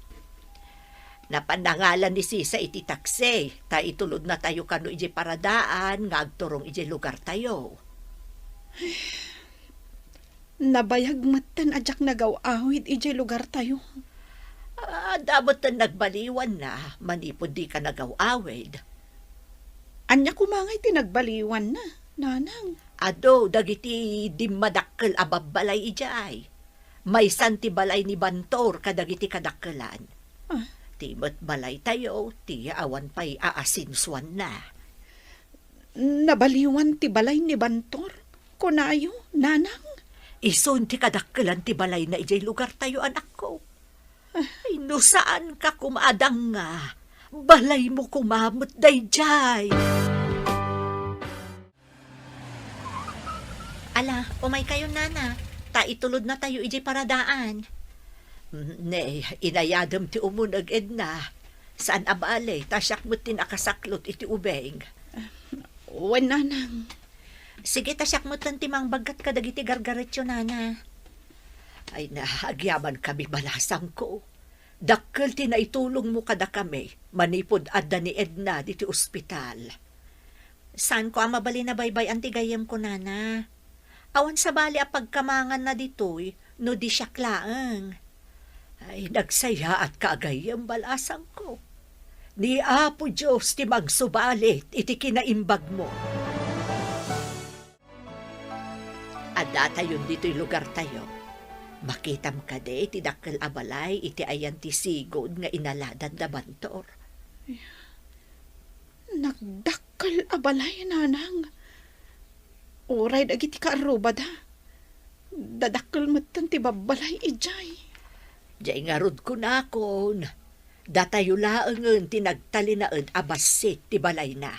Napanangalan ni Sisa iti takse, ta itulod na tayo kano iji paradaan, nga agturong iji lugar tayo. Nabayag matan ajak nagaw-awid iji lugar tayo. Dapat na nagbaliwan na, manipod di ka nagaw-awid. Anya kumangay tinagbaliwan na, nanang. Ado, dagiti di madakkel ababalay ijay. May santi balay ni Bantor kadagiti kadakkelan. Timot balay tayo, ti awan pa'y aasinsuan na. Nabaliwan ti balay ni Bantor? Kunayo, nanang? Isun ti kadakkelan ti balay na ijay lugar tayo, anak ko. Ay, no saan ka kumadang nga? Balay mo kumamot dayjay. Ala, umay kayo, Nana. Ta itulod na tayo ijay paradaan. Ne, inayadam ti umunag Edna. Saan abale, tasyak mo tinakasaklot iti ubeng. Wen, nanang. Sige, tasyak mo tantimang bagat ka dagiti gargaretsyo, Nana. Ay na, agyaman kami balasang ko. Dakkel tinaitulong mo kada kami, manipod adda ni Edna diti ospital. Saan ko amabali na baybay antigayam ko, Nana? Awan sa bali apagkamangan na ditoy, no di siya klaang. Ay, nagsaya at kaagayam balasang ko. Ni Apo Diyos ti magsubalit iti kinaimbag mo. Ada tayo dito'y lugar tayo. Makitam ka de, iti dakkel abalay, iti ayan ti sigod nga inaladan da Bantor. Nagdakkel abalay, nanang. Oray dagiti kaaruba da. Dadakkel matan ti babalay ijay. Diyay nga rod ko na kon. Datayo laangan tinagtalinaan abasit ti balay na.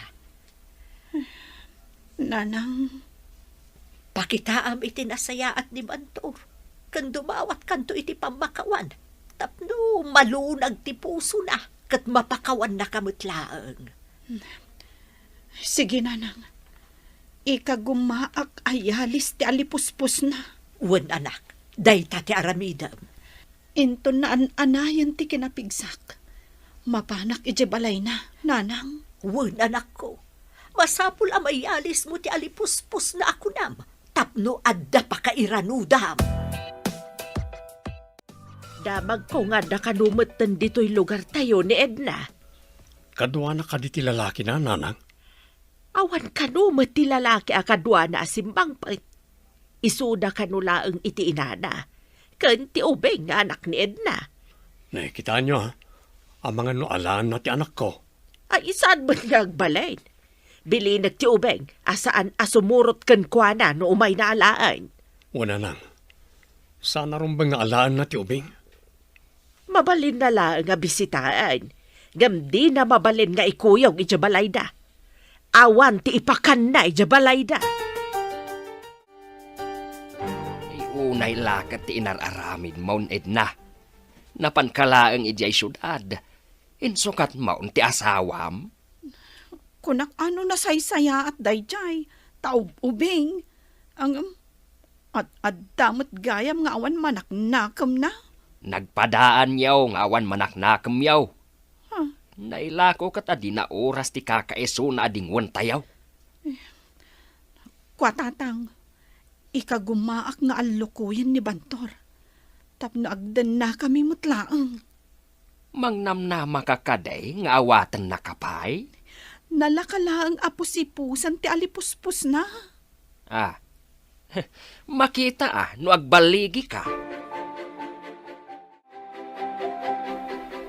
Nanang. Pakitaam iti nasaya at ni Bantor. Kan dumawat kanto iti pambakawan. Tapno malunag ti puso na. Kat mapakawan na kamutlaang. Sige, nanang. Ikagumaak ayalis ti alipuspos na. Wen anak, dayta ti aramidam. Into na anayan ti kinapigsak. Mapanak ije balay na, nanang. Wen anak ko, masapul am ayalis mo ti alipuspos na ako nam. Tapno adda pa kairanudam. Damag ko nga nakanumatan dito'y lugar tayo ni Edna. Kadwa na kaditi lalaki na, nanang. Awan kanumat ti lalaki akadwa na asimbang pa. Isuda kanulaang iti inana. Kan ti ubeng nga anak ni Edna. Nakikita nyo, ha? ang mga noalaan na ti anak ko. Ay, saan ba't nga agbalay? Bili ti ubeng, asaan asumurot kan kuana no umay na alaan. Una nang, sana rin ba nga alaan na ti ubing? Mabalin na lang nga bisitaan. Gamdi na mabalin nga ikuyog ijabalay da. Awan ti ipakan na ijabalay da. Unay lakat ti inararamid maun Edna. Napankalaang ijay syudad. Insukat maun ti asawam. Kunak ano na saysaya at dayjay, taob ubing. Ang at damot gayam nga awan manaknakam na. Nagpadaan yaw nga awan manaknakam yaw. Huh. Nailako kat adi na oras ti kakaiso na adingwan tayaw. Kwatatang, ikagumaak nga alukuyan ni Bantor. Tapno agdan na kami mutlaang. Mangnam na makakaday nga awatan na kapay. Nalakalaang apusipusan ti alipuspus na. Ah, makita no agbaligi ka.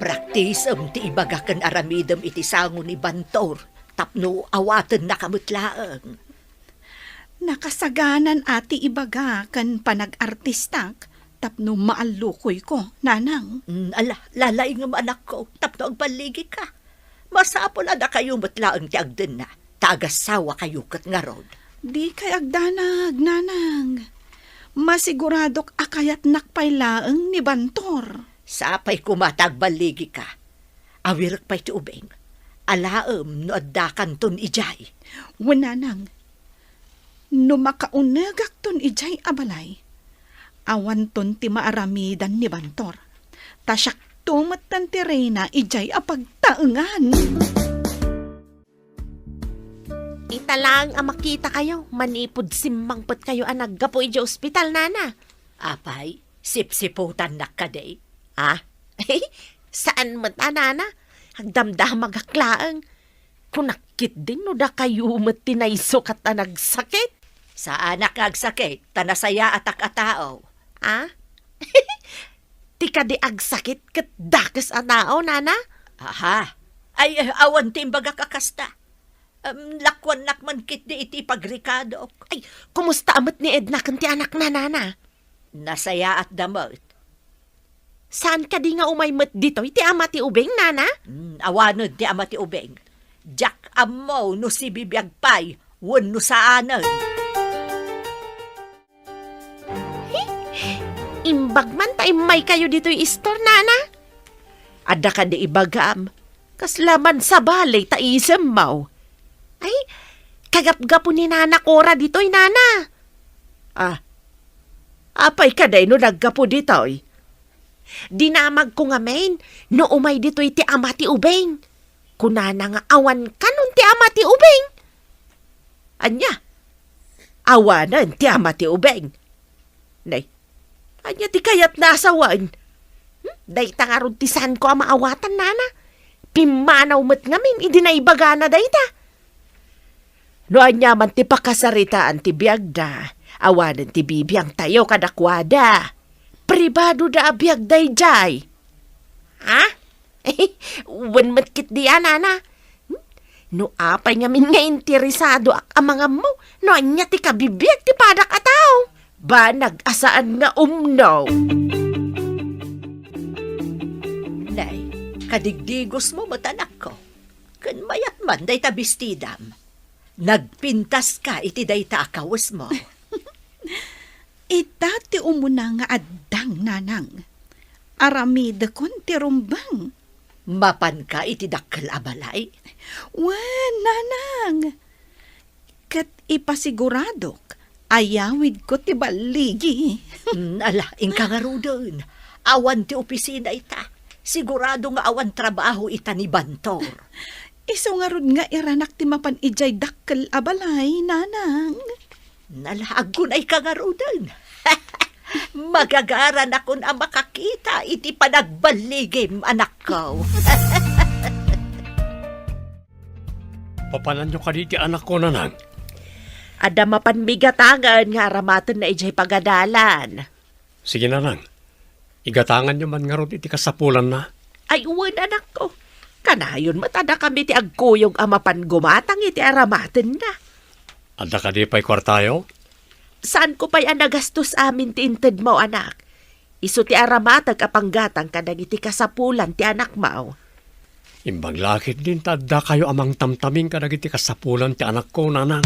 Praktisam ti ibagakan aramidam iti sango ni Bantor, tapno awatan na kamutlaang. Nakasaganan ati ibaga kan panag-artistak, tapno maalukoy ko, nanang. Lalay nga anak ko, tapno agbaligi ka. Masapol ada kayo mutlaang ti agden na, tagasawa kayo kat nga rod. Di kay agdanag, nanang. Masiguradok akayat nakpaylaang ni Bantor. Sapay kumatagbaligi ka. Awirak pa'y ti ubeng. Alaam no addakan ton ijay. Wananang, no makaunagak ton ijay abalay, awan ton ti maaramidan ni Bantor. Tasyak tumatan ti Reyna ijay apagtaengan. Ita lang ang makita kayo, manipod simmangpot kayo ang naggapo ija ospital, nana. Apay, sipsiputan na ka day. Ah, saan mo ta, nana? Hagdamdam magaklaang. Kunakit din no da kayo matinayso kat na nagsakit. Sa anak agsakit, tanasaya atak atao. Ah? Tika di agsakit kat dakas atao, nana? Aha, ay awan timbaga kakasta. Lakwan nakman kit di iti pagrikado. Ay, kumusta amat ni Edna kanti anak na, nana? Nasaya at damot. Saan ka di nga umaymat dito? Iti ama ti ubeng, nana? Awanod ti ama ti ubeng. Jack amo no si bibiyagpay, wun no saanan. Imbag man ta imay kayo dito'y istor, nana? Ada ka di ibagam. Kaslaman sa balay ta isem mau. Ay, kagap-gapo ni nana Cora dito'y, nana. Ah, apay ka day no naggapo dito'y. Dinamag ko nga main, no umay dito'y ti ama ti ubeng. Kunana nga awan kanon ti ama ti ubeng. Anya, awanan ti ama ti ubeng. Nay, anya ti kayat nasawan. Dayta nga ron ti san ko ang maawatan, nana. Pimanaw mat ngamin, idinaibaga na dayta. No anya man ti pakasaritaan ti biyagda, awanan ti bibiyang tayo kadakwada. Pribado da abiyag dayjay. Ha? Wan matkit diyan, nana. No apay ngamin nga interesado ang mga mo, no anya ti kabibiyag ti padak ataw. Ba nag-asaan nga umno? Nay, kadigdigos mo matanak ko. Kan mayat man day tabistidam. Nagpintas ka iti day akawas mo. Itati umuna nga addang, nanang. Aramida kon ti rumbang. Mapan ka iti dakkel abalay. Wan, nanang. Kat ipasiguradok, ayawid ko ti baligi. Ala, ingka nga rudon. Awan ti opisina ita. Sigurado nga awan trabaho ita ni Bantor. Iso nga rod nga iranak ti mapan ijay dakkel abalay, nanang. Nalaag ko na ikangarudan. Magagaran akon ang makakita iti panagbaligim, anak ko. Papanan nyo ka di ti anak ko, nanang. Ada mapanbigatangan nga aramatan na ijay pagadalan. Sige, nanang. Igatangan nyo man nga ron iti kasapulan na. Ay, uwan anak ko. Kanayon matada kami ti agkuyog amapan gumatang iti aramaten na. Ada ka di pa'y kwartayo? Saan ko pa'y anagastos amin ti inted mo, anak? Isu ti aramatag apanggatang kadang iti kasapulan ti anak mo. Imbang lakit din tada kayo amang tamtaming kadagiti kasapulan ti anak ko, nanang.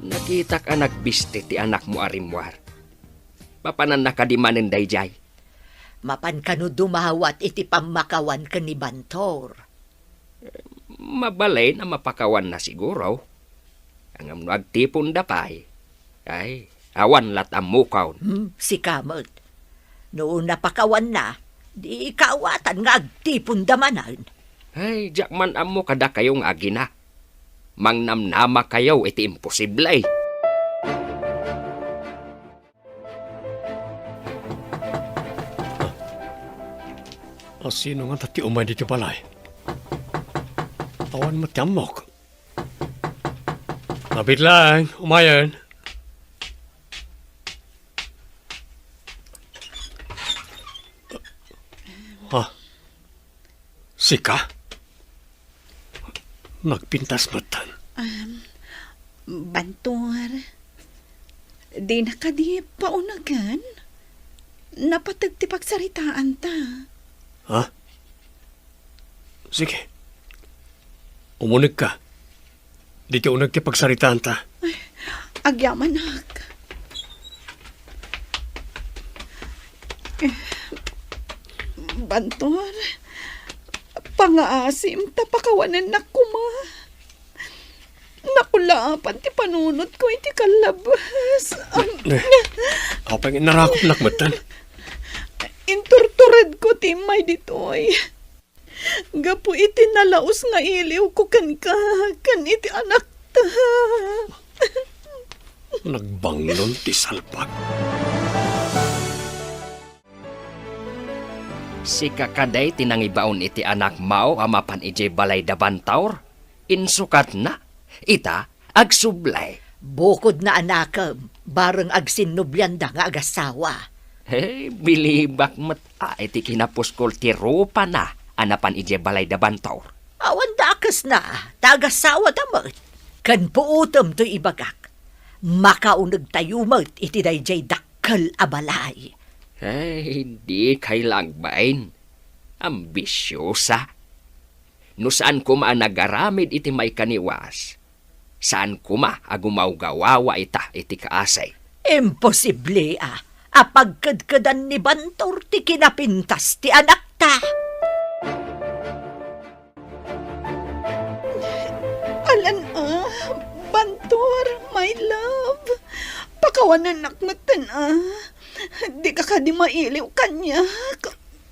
Nakita ka nagbiste ti anak mo arimwar. Papanan nakadimanen dayjay. Mapan kano dumawat iti pamakawan ka ni Bantor. Mabalay na mapakawan na siguro. Ang amno agtipon dapay. Ay, awan lat amukaw. Si Kamot. Noon napakawan na, di kaawatan nga agtipon damanan. Ay, jak man amo kada kayong agina. Mangnamnama kayo iti imposible. Sino nga tati umay dito balay? Awan mo tiyamok. Lapit lang, umayan. Sika? Nagpintas matan. Bantor, di na ka di paunagan. Napatagtipagsaritaan ta. Ha? Sige. Umunig ka. Di ka unag ti pagsaritaan ta. Agyaman nak. Bantor, pangaasim tapakawanan na kuma. Nakulapan ti panunot ko iti kalabas. Ako pang inarakop nakmatan. Inturturad ko timay ditoy. Gapo iti nalaos nga iliw ko kan iti anak ta. Nagbanglon ti salpag. Si kakaday tinangibaon iti anak mao amapan ije balay da Bantor. Insukat na. Ita agsublay. Bukod na anakam, bareng agsinubyanda nga agasawa. Hey, bilibak mat iti kinapuskol ti rupa na anapan ije balay da Bantor. Awan dakas na, tagasawa damot. Kan puutom to ibagak. Makaunag tayo mat iti dayjay dakkel abalay. Hey, di kailang bain. Ambisyosa. No saan kuma nagaramid iti may kaniwas. Saan kuma agumawgawawa ita iti kaasay. Imposible apagkadkadan ni Bantor ti kinapintas ti anak ta. Alan Bantor, my love. Pakawanan nakmatan Di ka di mailiw kanya.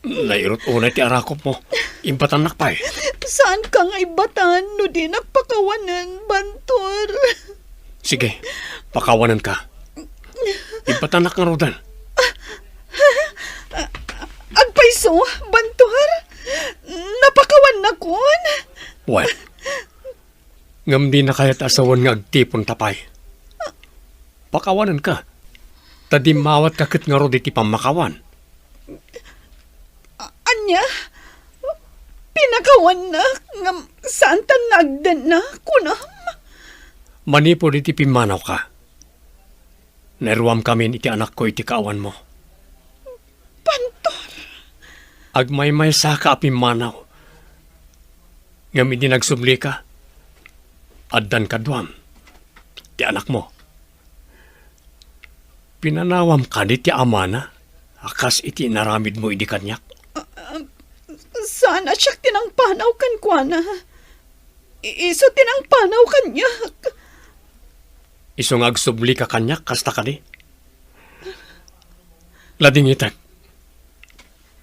Nairot unay ti arakop mo. Impatan nakpay. Saan ka nga ibatan no di nagpakawanan, Bantor? Sige, pakawanan ka. Impatan nak nga rodan. Agpaiso, Bantor? Napakawan na kon? Well, ngam di na kaya't asawan nga agtipon tapay. Pakawanan ka. Tadi mawat kakit nga ro di ti pamakawan. Anya? Pinakawan na nga saan tan nagdan na kunam? Manipo di ti pimanaw ka. Neruam kami iti anak ko iti kaawan mo. Bantor? Agmay-may sa ka pimanaw. Ngam hindi nagsubli ka. Addan kadwam. Ti anak mo. Pinanawam ka di ti amana. Akas iti naramid mo idi kanyak. Sana siya tinangpanaw kan kuana. Iso tinangpanaw kanya. Isong agsubli ka kanyak kasta ka di. Lading itak.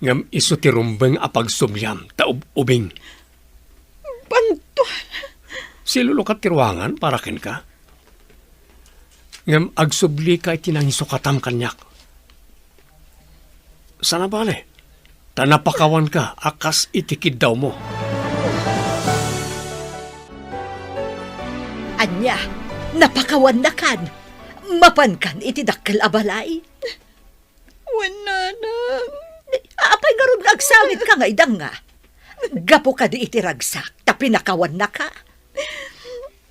Ngam iso ti rumbeng apagsubliam taub-ubing. Bantor? Silulukat ti ruangan para ken ka. Ngam agsubli ka iti nang isukatam kanyak. Sana bale? Tanapakawan ka, akas itikid daw mo. Anya, napakawan na kan. Mapan kan iti dakkel abalay. Wen nanang. Apay nga ron agsangit ka nga idang nga. Gapo ka di itiragsak, ta pinakawan na ka.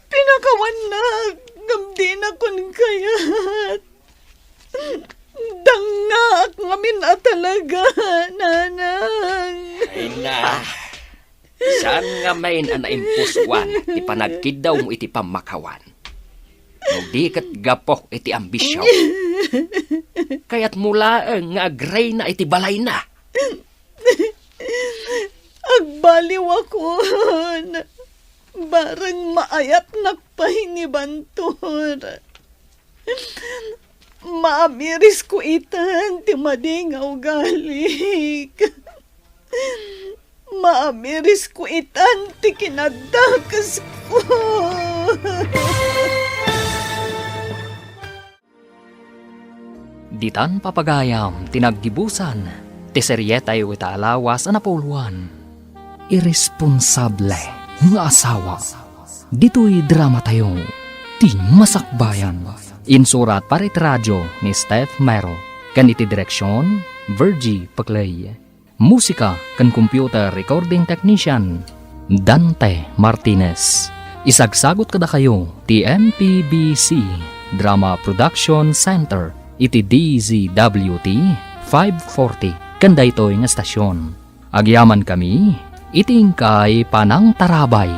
Pinakawan na. Gamdi na kun kayat. Dangak ngamin talaga, nanang. Ay na. Saan nga main ang naimpuswan, ti panagkidaw mo iti pamakawan. No di kat gapok iti ambisyon. Kaya't mula nga agray na iti balay na. Agbaliw ako. Barang maayat nakpahingi Bantor. Maamiris ko itan, ti madingaw galik. Maamiris ko itan, ti kinadakas ko. Ditan papagayam, tinaggibusan, ti seryetay wita alawas na napuluan. Irresponsable nga asawa. Dito'y drama tayo, ti masakbayan. Insurat parit radyo ni Steph Mero. Kan iti direksyon, Virgie Paclay. Musika kan computer recording technician, Dante Martinez. Isagsagot kada kayo, ti MPBC Drama Production Center. Iti DZWT 540 kanda ito'y nga stasyon. Agyaman kami, iting kay Panang Tarabay.